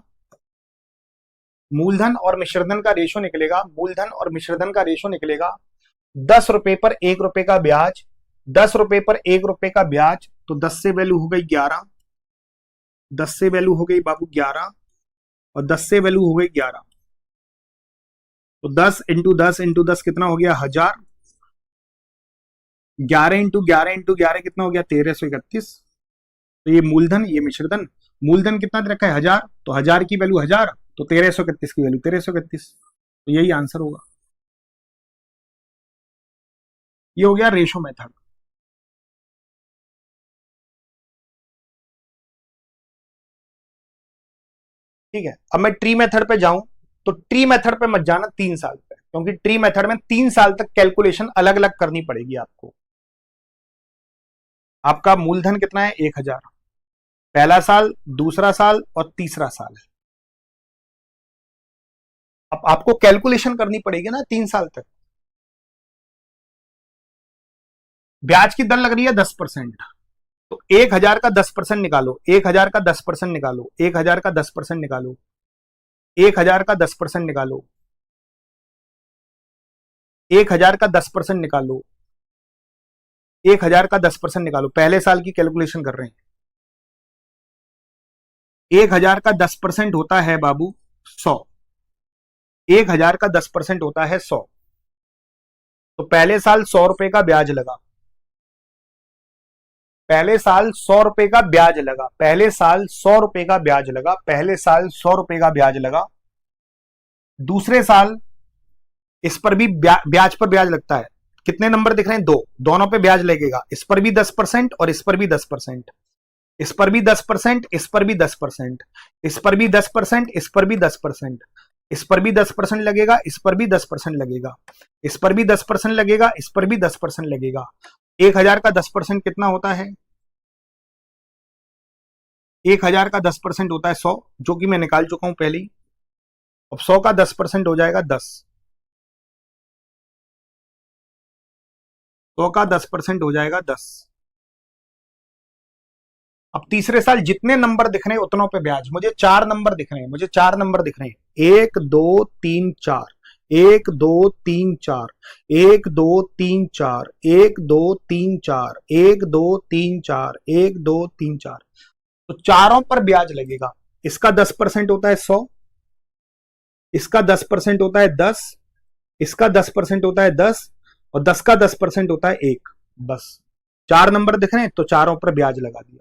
मूलधन और मिश्रधन का रेशो निकलेगा, मूलधन और मिश्रधन का रेशो निकलेगा 10 रुपए पर 1 रुपए का ब्याज, 10 रुपए पर 1 रुपए का ब्याज, तो 10 से वैल्यू हो गई 11, 10 से वैल्यू हो गई बाबू 11 और 10 से वैल्यू हो गई 11। तो 10 × 10 × 10 कितना हो गया 1000, 11 × 11 × 11 कितना हो गया 1331। तो ये मूलधन ये मिश्रधन, मूलधन कितना दे रखा है 1000, तो 1000 की वैल्यू 1000, तो 1331 की वैल्यू 1331, तो यही आंसर होगा। ये हो गया रेशो मेथड। ठीक है, अब मैं ट्री मेथड पे जाऊं, तो ट्री मेथड पे मत जाना 3 साल पे, क्योंकि ट्री मेथड में 3 साल तक कैलकुलेशन अलग अलग करनी पड़ेगी आपको। आपका मूलधन कितना है 1000, पहला साल, दूसरा साल और तीसरा साल है। अब आपको कैलकुलेशन करनी पड़ेगी ना 3 साल तक। ब्याज की दर लग रही है 10%, तो 1000 का 10% निकालो, 1000 का 10% निकालो, 1000 का 10% निकालो, 1000 का 10% निकालो, 1000 का 10% निकालो, 1000 का 10% निकालो। पहले साल की कैलकुलेशन कर रहे हैं। 1000 का 10% होता है बाबू 100, 1000 का 10% होता है 100। तो पहले साल 100 रुपए का ब्याज लगा, पहले साल 100 रुपए का ब्याज लगा, पहले साल 100 रुपए का ब्याज लगा, पहले साल 100 रुपए का ब्याज लगा। दूसरे साल इस पर भी ब्याज पर ब्याज लगता है। कितने नंबर दिख रहे हैं 2, दोनों पे ब्याज लगेगा, इस पर भी 10% और इस पर भी 10%, इस पर भी 10%, इस पर भी 10%, इस पर भी 10%, इस पर भी 10%, इस पर भी 10% लगेगा, इस पर भी 10% लगेगा, इस पर भी 10% लगेगा, इस पर भी 10% लगेगा। 1000 का 10% कितना होता है, 1000 का 10% होता है 100, जो कि मैं निकाल चुका हूं पहले ही। अब 100 का 10% हो जाएगा 10, 100 का 10% हो जाएगा 10। अब तीसरे साल जितने नंबर दिख रहे हैं उतनों पे ब्याज। मुझे 4 नंबर दिख रहे हैं, मुझे 4 नंबर दिख रहे हैं, 1 2 3 4, 1 2 3 4, 1 2 3 4, 1 2 3 4, 1 2 3 4, 1 2 3 4। तो चारों पर ब्याज लगेगा। इसका 10% होता है 100, इसका 10% होता है 10, इसका 10% होता है 10 और 10 का 10% होता है 1। बस 4 नंबर दिख रहे हैं तो चारों पर ब्याज लगा दिया।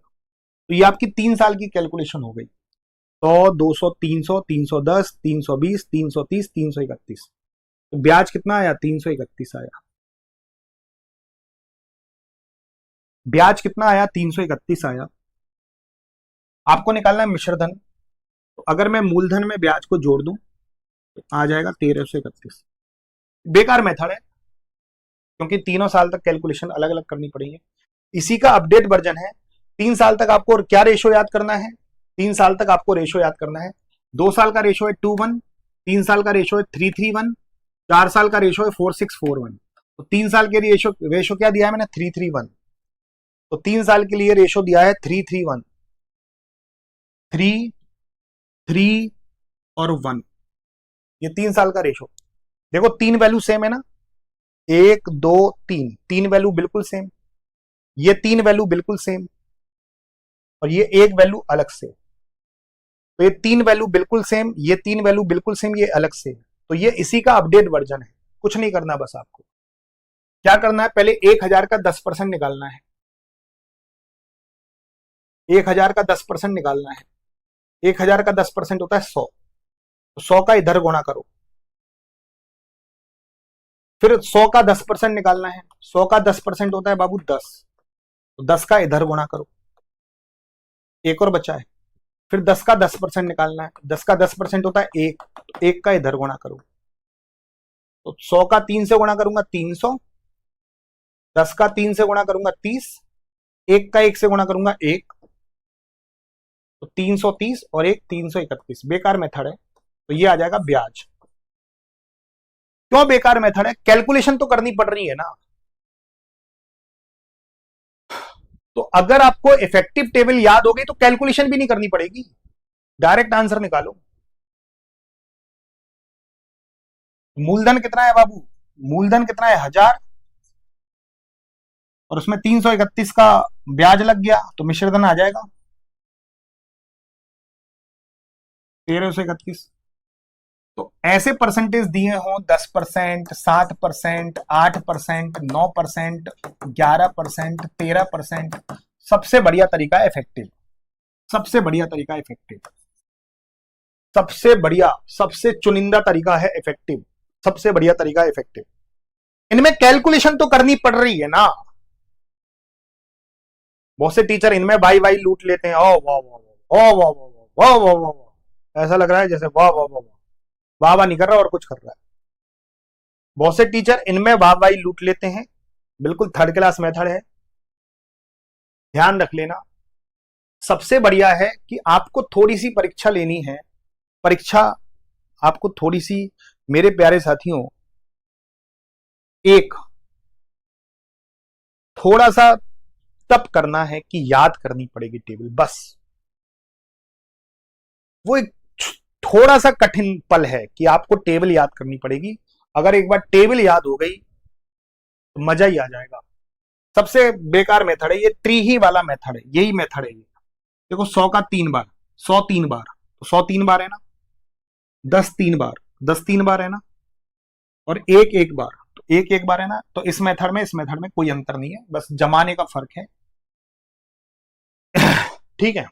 तो ये आपकी 3 साल की कैलकुलेशन हो गई। 100, 200, 300, 310, 320, 330, 331। तो ब्याज कितना आया 331 आया। ब्याज कितना आया 331 आया। आपको निकालना है मिश्रधन। तो अगर मैं मूलधन में ब्याज को जोड़ दूं तो आ जाएगा 1331। बेकार मेथड है, क्योंकि तीनों साल तक कैलकुलेशन अलग अलग करनी पड़ेगी। इसी का अपडेट वर्जन है। 3 साल तक आपको क्या रेशो याद करना है, 3 साल तक आपको रेशो याद करना है। 2 साल का रेशो है 2:1, 3 साल का रेशो है 3:3:1, 4 साल का रेशो है 4:6:4:1। तो 3 साल के लिए रेशो रेशो क्या दिया है मैंने 3:3:1। तो 3 साल के लिए रेशो दिया है 3:3:1, 3, 3 और 1। ये 3 साल का रेशो। देखो 3 वैल्यू सेम है ना, 1 2 3, 3 वैल्यू बिल्कुल सेम, ये 3 वैल्यू बिल्कुल सेम और ये एक वैल्यू अलग से। तो ये 3 वैल्यू बिल्कुल सेम, ये 3 वैल्यू बिल्कुल सेम, ये अलग से। तो ये इसी का अपडेट वर्जन है। कुछ नहीं करना, बस आपको क्या करना है, पहले 1000 का 10% निकालना है। 1000 का 10% निकालना है। 1000 का 10% होता है 100, तो 100 का इधर गुणा करो। फिर 100 का 10% निकालना है। 100 का 10% होता है बाबू 10, तो 10 का इधर गुणा करो। एक और बचा है। फिर 10 का 10% निकालना है। 10 का 10% होता है 1, तो 1 का इधर गुणा करो। तो 100 का 3 से गुणा करूंगा 300, 10 का 3 से गुणा करूंगा 30, 1 का 1 से गुणा करूंगा 1, तो 330 और एक 331, बेकार मेथड है। तो ये आ जाएगा ब्याज। क्यों बेकार मेथड है? कैलकुलेशन तो करनी पड़ रही है ना। तो अगर आपको इफेक्टिव टेबल याद हो गई तो कैलकुलेशन भी नहीं करनी पड़ेगी, डायरेक्ट आंसर निकालो। मूलधन कितना है बाबू? मूलधन कितना है? 1000, और उसमें 331 का ब्याज लग गया तो मिश्रधन आ जाएगा 1331। तो ऐसे परसेंटेज दिए हो 10%, 7%, 8%, 9%, 11%, 13%, सबसे बढ़िया तरीका है इफेक्टिव। सबसे बढ़िया तरीका इफेक्टिव, सबसे बढ़िया, सबसे चुनिंदा तरीका है इफेक्टिव, सबसे बढ़िया तरीका इफेक्टिव। इनमें कैलकुलेशन तो करनी पड़ रही है ना। बहुत से टीचर इनमें वाई वाई लूट लेते हैं, ओ वाह वाह वाह वाह वाह वाह वाह वाह वाह, ऐसा लग रहा है जैसे वाह वाह वाह वाह, वाह वाह नहीं कर रहा और कुछ कर रहा है। बहुत से टीचर इनमें वाह वाही लूट लेते हैं, बिल्कुल थर्ड क्लास मेथड है, ध्यान रख लेना। सबसे बढ़िया है कि आपको थोड़ी सी परीक्षा लेनी है, परीक्षा आपको थोड़ी सी, मेरे प्यारे साथियों, एक थोड़ा सा तब करना है कि याद करनी पड़ेगी टेबल, बस। वो एक थोड़ा सा कठिन पल है कि आपको टेबल याद करनी पड़ेगी। अगर एक बार टेबल याद हो गई तो मजा ही आ जाएगा। सबसे बेकार मेथड है ये, ट्री ही वाला मेथड है, यही मेथड है ये। देखो 100 का 3 बार, 100 3 बार, तो 100 3 बार है ना, 10 3 बार, 10 3 बार है ना, और एक एक बार, तो एक एक बार है ना। तो इस मेथड में, इस मेथड में कोई अंतर नहीं है, बस जमाने का फर्क है। ठीक है,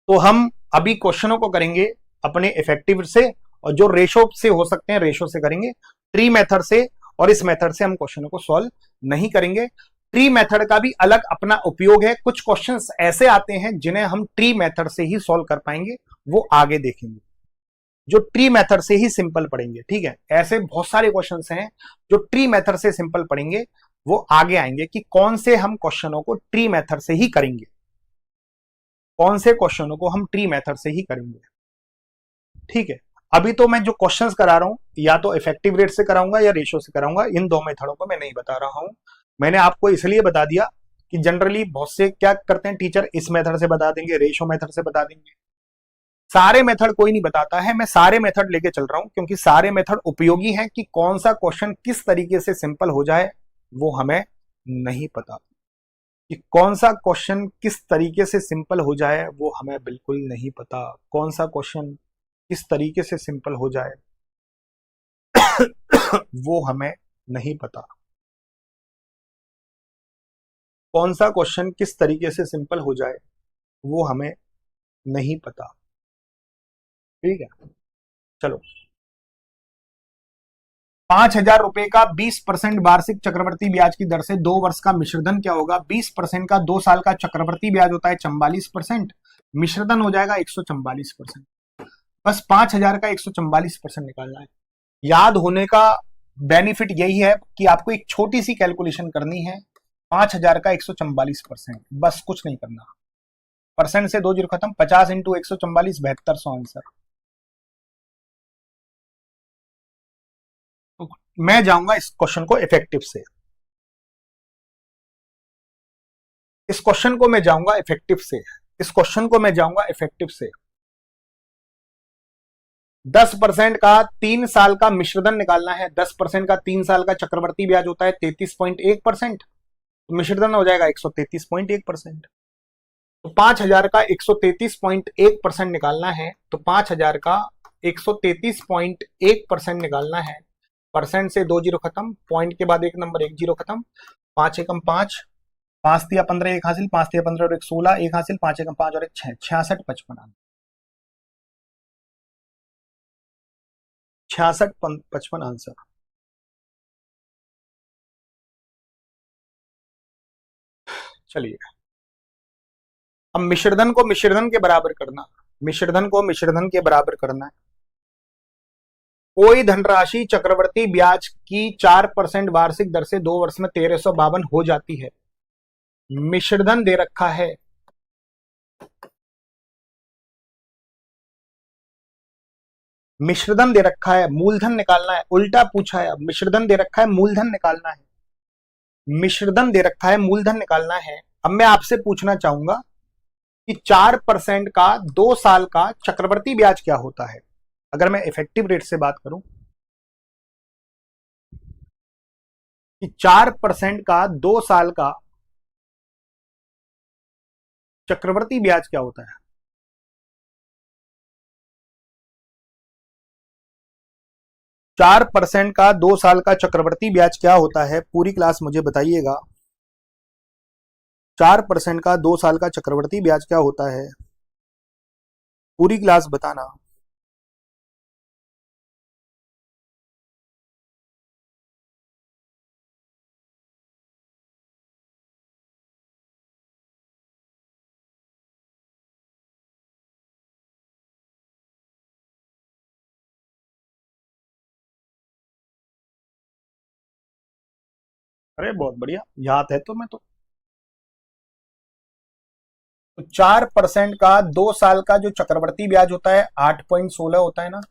तो हम अभी क्वेश्चनों को करेंगे अपने इफेक्टिव से, और जो रेशो से हो सकते हैं रेशो से करेंगे, ट्री मेथड से और इस मेथड से हम क्वेश्चनों को सॉल्व नहीं करेंगे। ट्री मेथड का भी अलग अपना उपयोग है, कुछ क्वेश्चंस ऐसे आते हैं जिन्हें हम ट्री मेथड से ही सॉल्व कर पाएंगे, वो आगे देखेंगे, जो ट्री मेथड से ही सिंपल पढ़ेंगे। ठीक है, ऐसे बहुत सारे क्वेश्चंस हैं जो ट्री मेथड से सिंपल पढ़ेंगे, वो आगे आएंगे कि कौन से हम क्वेश्चनों को ट्री मेथड से ही करेंगे, कौन से क्वेश्चनों को हम ट्री मेथड से ही करेंगे। ठीक है, अभी तो मैं जो क्वेश्चंस करा रहा हूं या तो इफेक्टिव रेट से कराऊंगा या रेशो से कराऊंगा, इन दो मेथडों को मैं नहीं बता रहा हूं। मैंने आपको इसलिए बता दिया कि जनरली बहुत से क्या करते हैं टीचर, इस मेथड से बता देंगे, रेशो मेथड से बता देंगे, सारे मेथड कोई नहीं बताता है। मैं सारे मेथड लेके चल रहा हूं क्योंकि सारे मेथड उपयोगी हैं। कि कौन सा क्वेश्चन किस तरीके से सिंपल हो जाए वो हमें नहीं पता, कि कौन सा क्वेश्चन किस तरीके से सिंपल हो जाए वो हमें बिल्कुल नहीं पता, कौन सा क्वेश्चन किस तरीके से सिंपल हो जाए वो हमें नहीं पता, कौन सा क्वेश्चन किस तरीके से सिंपल हो जाए वो हमें नहीं पता। ठीक है, चलो। 5,000 रुपए का 20% वार्षिक चक्रवर्ती ब्याज की दर से 2 वर्ष का मिश्रधन क्या होगा? 20% का 2 साल का चक्रवर्ती ब्याज होता है 44%, मिश्रधन हो जाएगा 144%। बस 5,000 का 144% निकालना है। याद होने का बेनिफिट यही है कि आपको एक छोटी सी कैलकुलेशन करनी है, 5,000 का 144%, बस कुछ नहीं करना। परसेंट से 2 जीरो खत्म, 50 इंटू 144, 7200 आंसर। तो मैं जाऊंगा इस क्वेश्चन को इफेक्टिव से, इस क्वेश्चन को मैं जाऊंगा इफेक्टिव से, इस क्वेश्चन को मैं जाऊंगा इफेक्टिव से। 10% का 3 साल का मिश्रधन निकालना है, 10% का 3 साल का चक्रवर्ती ब्याज होता है 33.1%, तो मिश्रधन हो जाएगा 133.1%। तो 5,000 का 133.1% निकालना है, तो 5,000 का 133.1% निकालना है। परसेंट से 2 जीरो खत्म, पॉइंट के बाद 1 नंबर, 1 जीरो खत्म, 5 एकम 5, 5 तिया 15, 1 हासिल, 5 तिया 15 और 1 16, 1 हासिल, 5 एकम 5 और 1 6, 66 55, 66 55 आंसर। चलिए, अब मिश्रधन को मिश्रधन के बराबर करना, मिश्रधन को मिश्रधन के बराबर करना है। कोई धनराशि चक्रवर्ती ब्याज की 4% वार्षिक दर से 2 वर्ष में 1352 हो जाती है। मिश्रधन दे रखा है मिश्रधन दे रखा है, मूलधन निकालना है, उल्टा पूछा है। अब मिश्रधन दे रखा है, मूलधन निकालना है, मिश्रधन दे रखा है, मूलधन निकालना है। अब मैं आपसे पूछना चाहूंगा कि 4% का 2 साल का चक्रवर्ती ब्याज क्या होता है। अगर मैं इफेक्टिव रेट से बात करूं कि 4% का 2 साल का चक्रवर्ती ब्याज क्या होता है। 4% का 2 साल का चक्रवर्ती ब्याज क्या होता है, पूरी क्लास मुझे बताइएगा। 4% का 2 साल का चक्रवर्ती ब्याज क्या होता है, पूरी क्लास बताना। अरे बहुत बढ़िया, याद है तो मैं तो 4% का 2 साल का जो चक्रवर्ती ब्याज होता है 8.16 होता है ना।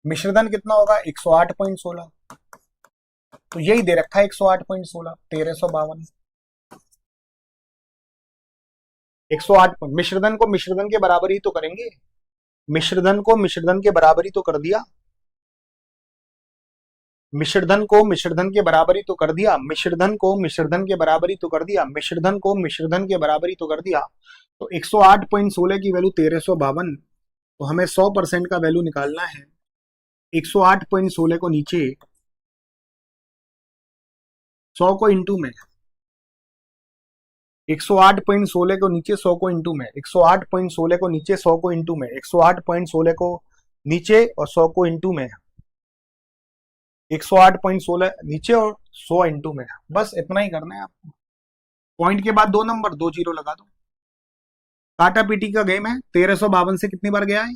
मिश्रधन कितना होगा, 108.16। तो यही दे रखा है 108.16, 1352। 108 मिश्रधन को मिश्रधन के बराबर ही तो करेंगे, मिश्रधन को मिश्रधन के बराबर ही तो कर दिया, मिश्रधन को मिश्रधन के बराबर ही तो कर दिया, मिश्रधन को मिश्रधन के बराबर ही तो कर दिया, मिश्रधन को मिश्रधन के बराबर ही तो कर दिया। तो 108.16 की वैल्यू 1352। तो हमें 100% का वैल्यू निकालना है। 108.16 को नीचे 100 को इंटू में, 108.16 को नीचे 100 को इंटू में, 108.16 को नीचे 100 को इंटू में, 108.16 को नीचे और 100 को इंटू में, 108.16 नीचे और 100 इंटू में। बस इतना ही करना है आपको। पॉइंट के बाद 2 नंबर, 2 जीरो लगा दो। काटा पीटी का गेम है। 1352 से कितनी बार गया है,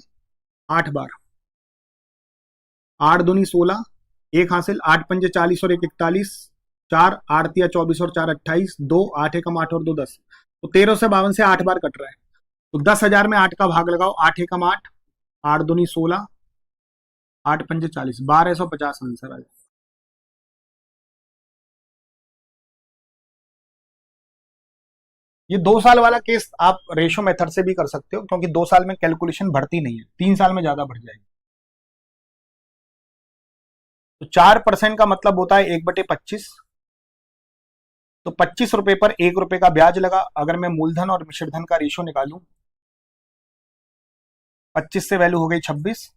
8 बार। 8 दूनी 16, एक हासिल, 8 पंजे 40 और 1 41, 4 8 तिया 24 और 4 28, 2 8 एकम 8 और 2 10। तो 1352 से 8 बार कट रहा है। तो 10,000 में 8 का भाग लगाओ, 8 एकम 8, 8 दूनी 16, 8 पंजे 40, 1250 आंसर आ जाए। ये 2 साल वाला केस आप रेशो मेथड से भी कर सकते हो, क्योंकि 2 साल में कैलकुलेशन बढ़ती नहीं है, 3 साल में ज्यादा बढ़ जाएगी। तो 4% का मतलब होता है 1/25। तो 25 रुपए पर 1 रुपए का ब्याज लगा। अगर मैं मूलधन और मिश्रधन का रेशो निकालूं, 25 से वैल्यू हो गई 26,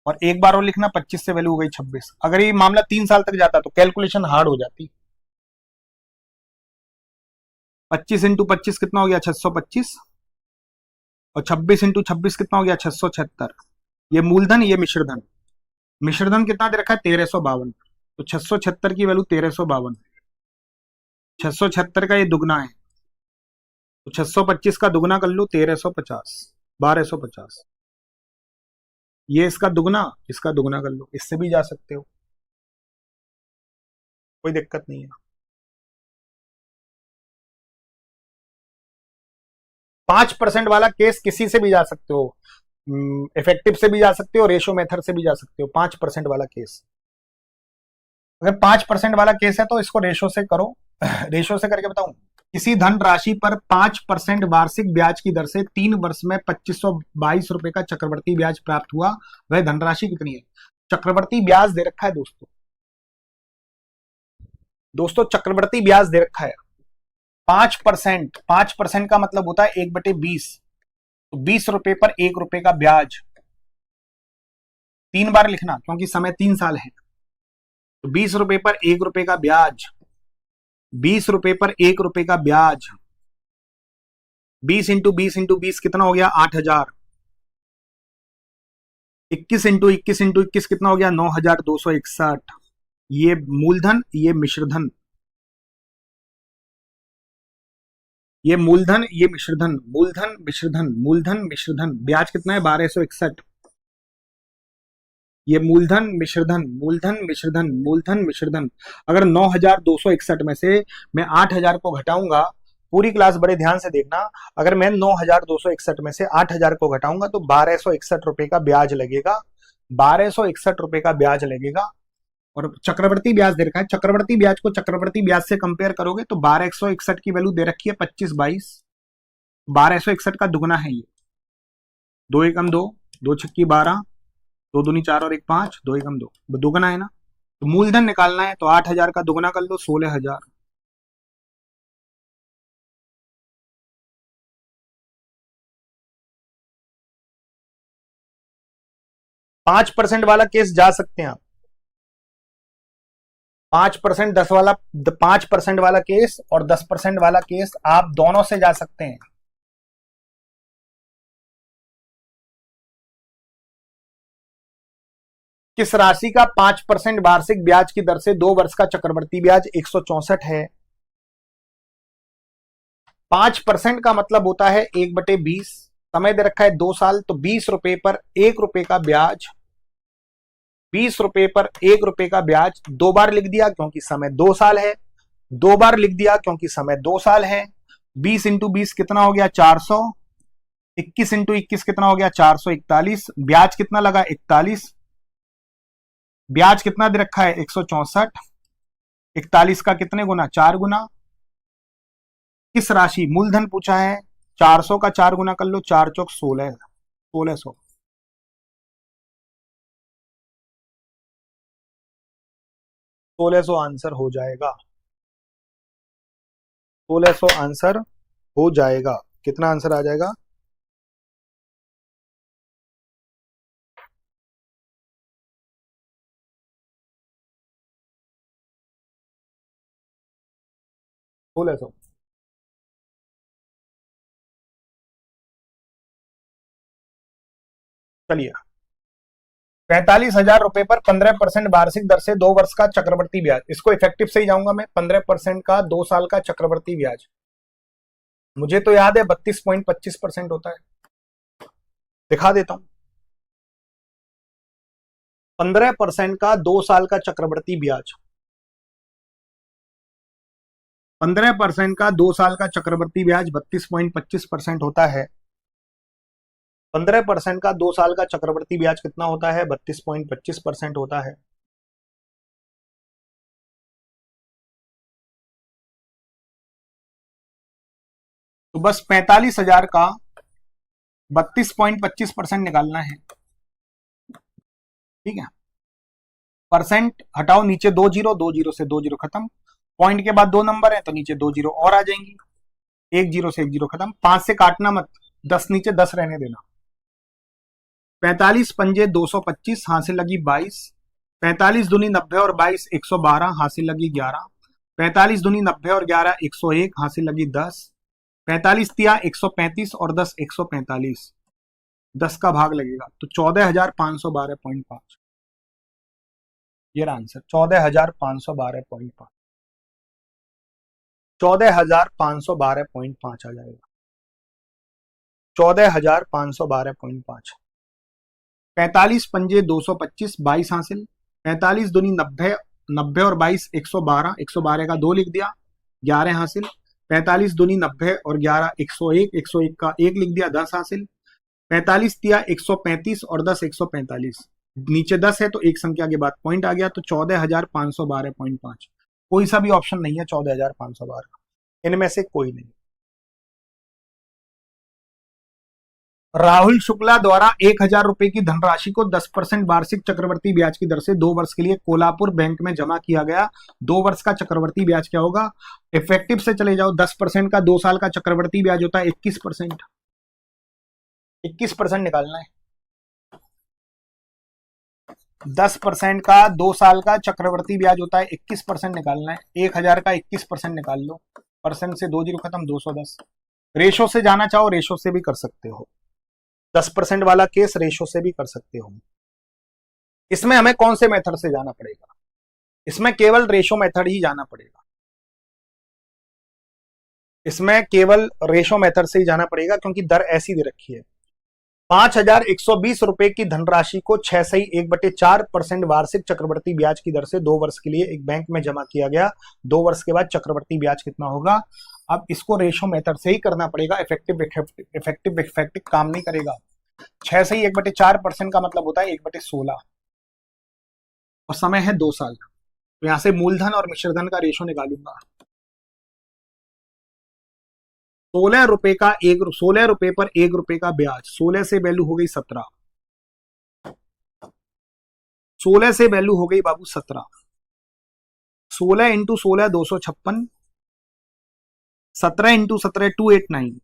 और एक बार और लिखना, 25 से वैल्यू हो गई 26। अगर ये मामला 3 साल तक जाता तो कैलकुलेशन हार्ड हो जाती। 25 इंटू 25 कितना हो गया, 625, और 26 इंटू 26 कितना हो गया, 676। ये मूलधन, ये मिश्रधन। मिश्रधन कितना दे रखा है, 1352। तो 676 की वैल्यू 1352, 676 का ये दुगना है। तो 625 का दुगना कर लो, 1350, 1250। ये इसका दुगना कर लो, इससे भी जा सकते हो, कोई दिक्कत नहीं है। 5% वाला केस किसी से भी जा सकते हो, इफेक्टिव से भी जा सकते हो, रेशो मेथड से भी जा सकते हो। 5% वाला केस, अगर 5% वाला केस है तो इसको रेशो से करो। रेशो से करके बताऊं, किसी धन राशि पर 5% वार्षिक ब्याज की दर से 3 वर्ष में 2522 रुपए का चक्रवर्ती ब्याज प्राप्त हुआ, वह धनराशि कितनी है। चक्रवर्ती ब्याज दे रखा है दोस्तों, चक्रवर्ती ब्याज दे रखा है 5%। 5% का मतलब होता है 1/20। तो 20 रुपए पर 1 रुपए का ब्याज, 3 बार लिखना क्योंकि समय 3 साल है। तो 20 रुपए पर 1 रुपए का ब्याज, 20 रुपए पर 1 रुपए का ब्याज, 20 इंटू 20 इंटू 20 कितना हो गया, 8,000। 21 इंटू 21 इंटू 21 कितना हो गया, 9,261। ये मूलधन, ये मिश्रधन, ये मूलधन, ये मिश्रधन, मूलधन मिश्रधन, मूलधन मिश्रधन। ब्याज कितना है, 1261। ये मूलधन मिश्रधन, मूलधन मिश्रधन, मूलधन मिश्रधन। अगर 9,261 में से मैं 8,000 को घटाऊंगा पूरी क्लास बड़े ध्यान से देखना। अगर मैं 9,261 में से 8,000 को घटाऊंगा तो 1,261 रुपए का ब्याज लगेगा, 1,261 रुपए का ब्याज लगेगा। और चक्रवर्ती ब्याज दे रखा है, चक्रवर्ती ब्याज को चक्रवर्ती ब्याज से कंपेयर करोगे तो 1,261 की वैल्यू दे रखी है 25/22, 1,261 का दुगना है ये, 2 एकम 2, 2 छक्की 12, 2 दूनी 4 और 1 5, 2 एकम 2, दुगना है ना। तो मूलधन निकालना है तो 8,000 का दुगना कर लो 16,000। 5% वाला केस जा सकते हैं आप, 5% 10 वाला, 5% वाला केस और 10% वाला केस आप दोनों से जा सकते हैं। किस राशि का 5% वार्षिक ब्याज की दर से 2 वर्ष का चक्रवर्ती ब्याज 164 है? 5% का मतलब होता है 1/20, समय दे रखा है 2 साल, तो 20 रुपए पर 1 रुपए का ब्याज, 20 रुपए पर 1 रुपए का ब्याज 2 बार लिख दिया क्योंकि समय 2 साल है, 2 बार लिख दिया क्योंकि समय 2 साल है। 20 इंटू 20 कितना हो गया 400, 21 इंटू 21 कितना हो गया 441, ब्याज कितना लगा 41, ब्याज कितना दे रखा है 164, 41 का कितने गुना 4 गुना। किस राशि, मूलधन पूछा है, 400 का 4 गुना कर लो, 4 चौक 16, 1600। 1600 आंसर हो जाएगा, 1600 आंसर हो जाएगा। कितना आंसर आ जाएगा? सोलह सौ। चलिए, 45,000 रुपए पर 15% वार्षिक दर से 2 वर्ष का चक्रवर्ती ब्याज, इसको इफेक्टिव से ही जाऊंगा मैं। 15% का 2 साल का चक्रवर्ती ब्याज, मुझे तो याद है 32.25% होता है, दिखा देता हूं। 15% का 2 साल का चक्रवर्ती ब्याज, 15% का 2 साल का चक्रवर्ती ब्याज 32.25% होता है। 15% का 2 साल का चक्रवर्ती ब्याज कितना होता है? 32.25% होता है। तो बस 45,000 का 32.25% निकालना है, ठीक है। परसेंट हटाओ, नीचे 2 जीरो, 2 जीरो से 2 जीरो खत्म, पॉइंट के बाद 2 नंबर है तो नीचे 2 जीरो और आ जाएंगी, 1 जीरो से 1 जीरो खत्म, 5 से काटना मत, 10 नीचे 10 रहने देना। 45 पंजे 225, हासिल लगी 22, 45 दूनी 90 और 22 112, हासिल लगी 11, 45 दूनी 90 और 11 101, हासिल लगी 10, 45 तिया 135 और 10 145, 10 का भाग लगेगा तो 14,512.5, ये आंसर 14,512.5, 14,512.5 आ जाएगा, 14,512.5। 45 पंजे 225, 22 हासिल, 45 दूनी 90, 90 और 22 112, 112 का 2 लिख दिया, 11 हासिल, 45 दूनी 90 और 11 101, 101 का 1 लिख दिया, 10 हासिल, 45 तिया 135 और 10 145, नीचे 10 है तो एक संख्या के बाद पॉइंट आ गया तो 14,512.5। कोई सा भी ऑप्शन नहीं है 14,512, इनमें से कोई नहीं। राहुल शुक्ला द्वारा 1,000 रुपए की धनराशि को 10% वार्षिक चक्रवर्ती ब्याज की दर से 2 वर्ष के लिए कोल्हापुर बैंक में जमा किया गया। 2 वर्ष का चक्रवर्ती ब्याज क्या होगा? इफेक्टिव से चले जाओ, 10% का 2 साल का चक्रवर्ती ब्याज होता है 21%, 21% निकालना है। 10% का 2 साल का चक्रवर्ती ब्याज होता है 21% निकालना है। 1,000 का 21% निकाल लो, परसेंट से 2 जीरो खत्म, 210। रेशो से जाना चाहो रेशो से भी कर सकते हो, 10% वाला केस रेशो से भी कर सकते हो। इसमें हमें कौन से मेथड से जाना पड़ेगा? इसमें केवल रेशो मेथड ही जाना पड़ेगा, इसमें केवल रेशो मेथड से ही जाना पड़ेगा क्योंकि दर ऐसी दे रखी है। 5,120 रुपए की धनराशि को 6/1/4% वार्षिक चक्रवर्ती ब्याज की दर से 2 वर्ष के लिए एक बैंक में जमा किया गया। 2 वर्ष के बाद चक्रवर्ती ब्याज कितना होगा? अब इसको रेशो मेथड से ही करना पड़ेगा, इफेक्टिव काम नहीं करेगा। 6 से ही 1/4% का मतलब होता है 1/16 और समय है 2 साल। तो यहां से मूलधन और मिश्रधन का रेशो निकालूंगा। 16 रुपए पर 1 रुपए का ब्याज, 16 से वैल्यू हो गई 17, 16 से वैल्यू हो गई बाबू 17, 16 into 16 256, 17 into 17 289,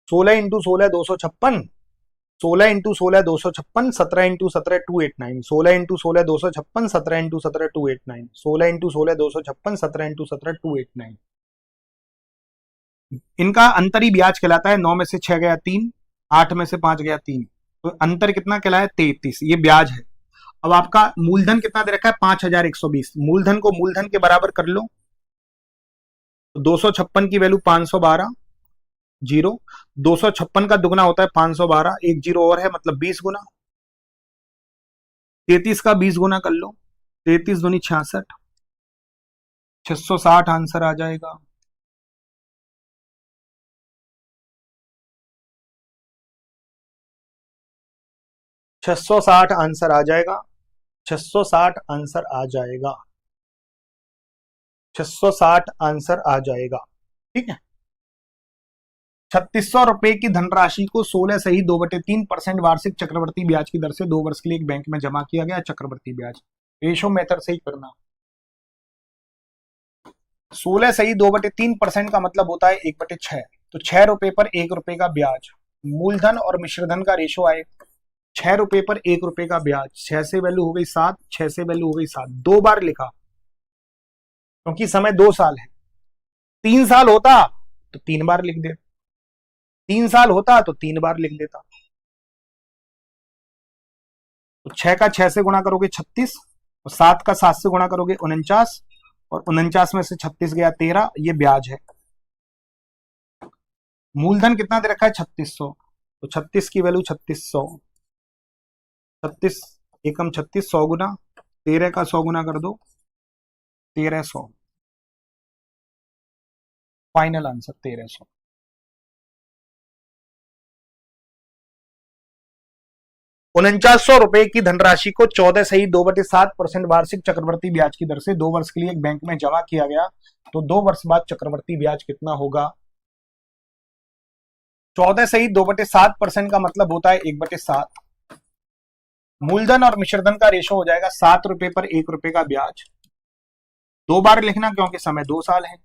16 into 16 256, 16 into 16 256, 17 into 17 289, 16 into 16 256, 17 into 17 289, 16 into 16 256, 17 into 17 289। इनका अंतर ही ब्याज कहलाता है। 9 में से 6 गया 3, 8 में से 5 गया 3, तो अंतर कितना कहलाया 33, ये ब्याज है। अब आपका मूलधन कितना दे रखा है 5120, मूलधन को मूलधन के बराबर कर लो, तो 256 की वैल्यू 512, जीरो, 256 का दुगना होता है 512, एक जीरो और है मतलब 20 गुना, 33 का 20 गुना कर लो, 33 दूनी 66, 660 आंसर आ जाएगा। आंसर आ जाएगा, 660 आंसर आ जाएगा, 660 आंसर आ जाएगा। ठीक है, 3600 रुपए की धनराशि को 16 सही 2/3% वार्षिक चक्रवर्ती ब्याज की दर से 2 वर्ष के लिए एक बैंक में जमा किया गया। चक्रवर्ती ब्याज रेशो मेथड से ही करना। 16 सही 2/3% का मतलब होता है 1/6, तो 6 रुपए पर 1 रुपए का ब्याज। मूलधन और मिश्रधन का रेशो आए 6 रुपए पर 1 रुपए का ब्याज, 6 से वैल्यू हो गई 7, 6 से वैल्यू हो गई 7, 2 बार लिखा क्योंकि समय 2 साल है। 3 साल होता तो 3 बार लिख दे, 3 साल होता तो 3 बार लिख देता। तो 6 का 6 से गुणा करोगे 36, और 7 का 7 से गुणा करोगे 49, और 49 में से 36 गया 13, ये ब्याज है। मूलधन कितना दे रखा है 3600, तो 36 की वैल्यू 3600, 36 एकम 36, 100 गुना, 13 का 100 गुना कर दो 1300, फाइनल आंसर 1300। 4900 रुपए की धनराशि को 14 सही 2/7% वार्षिक चक्रवर्ती ब्याज की दर से 2 वर्ष के लिए एक बैंक में जमा किया गया, तो 2 वर्ष बाद चक्रवर्ती ब्याज कितना होगा। 14 सही 2/7% का मतलब होता है 1/7। मूलधन और मिश्रधन का रेशो हो जाएगा 7 रुपए पर 1 रुपए का ब्याज, 2 बार लिखना क्योंकि समय 2 साल है।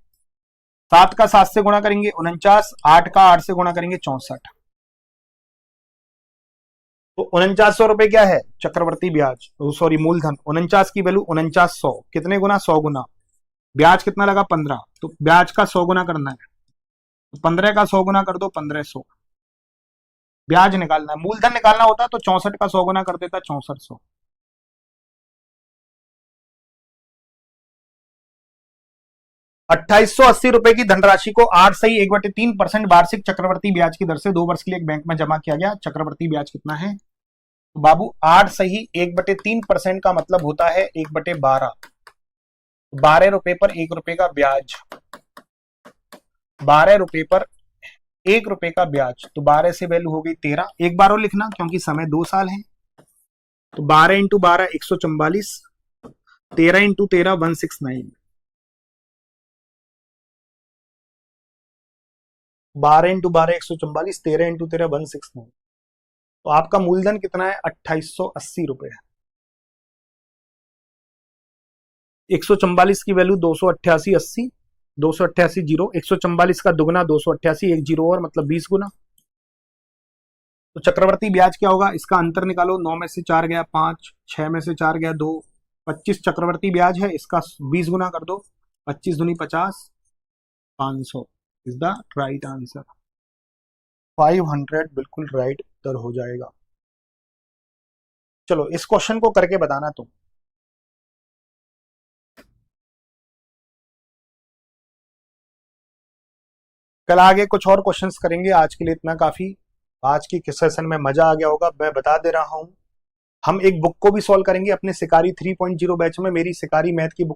7 का 7 से गुणा करेंगे 49, 8 का 8 से गुणा करेंगे 64, तो 4900 रुपए क्या है चक्रवर्ती ब्याज, सॉरी मूलधन। 49 की वैल्यू 4900, कितने गुना 100 गुना, ब्याज कितना लगा 15, तो ब्याज का 100 गुना करना है, तो 15 का 100 गुना कर दो 1500, ब्याज निकालना है। मूलधन निकालना होता तो 64 का 100 गुना कर देता 6400। ₹2880 की धनराशि को 8 सही 1/3% वार्षिक चक्रवर्ती ब्याज की दर से 2 वर्ष के लिए एक बैंक में जमा किया गया। चक्रवर्ती ब्याज कितना है तो बाबू 8 सही 1/3% का मतलब होता है 1/12, 12 रुपए पर 1 रुपए का ब्याज, 12 रुपए पर 1 रुपए का ब्याज, तो 12 से वैल्यू हो गई 13, एक बार और लिखना क्योंकि समय 2 साल है, तो 12 इंटू 12 144, 13 इंटू 13 169, 12 इंटू 12 144, 13 इंटू 13 169, तो आपका मूलधन कितना है 2880 रुपए है। 144 की वैल्यू 288 80, 288 जीरो, 144 का दुगना 288, एक जीरो और मतलब 20 गुना। तो चक्रवर्ती ब्याज क्या होगा, इसका अंतर निकालो, 9 में से 4 गया 5, 6 में से 4 गया 2, 25 चक्रवर्ती ब्याज है, इसका 20 गुना कर दो, 25 दूनी 50, 500 इज द राइट आंसर। 500 बिल्कुल राइट उत्तर हो जाएगा। चलो इस क्वेश्चन को करके बताना तुम। कल आगे कुछ और क्वेश्चंस करेंगे, आज के लिए इतना काफी। आज की सेशन में मजा आ गया होगा, मैं बता दे रहा हूं। हम एक बुक को भी सॉल्व करेंगे अपने शिकारी 3.0 बैच में, मेरी शिकारी मैथ की बुक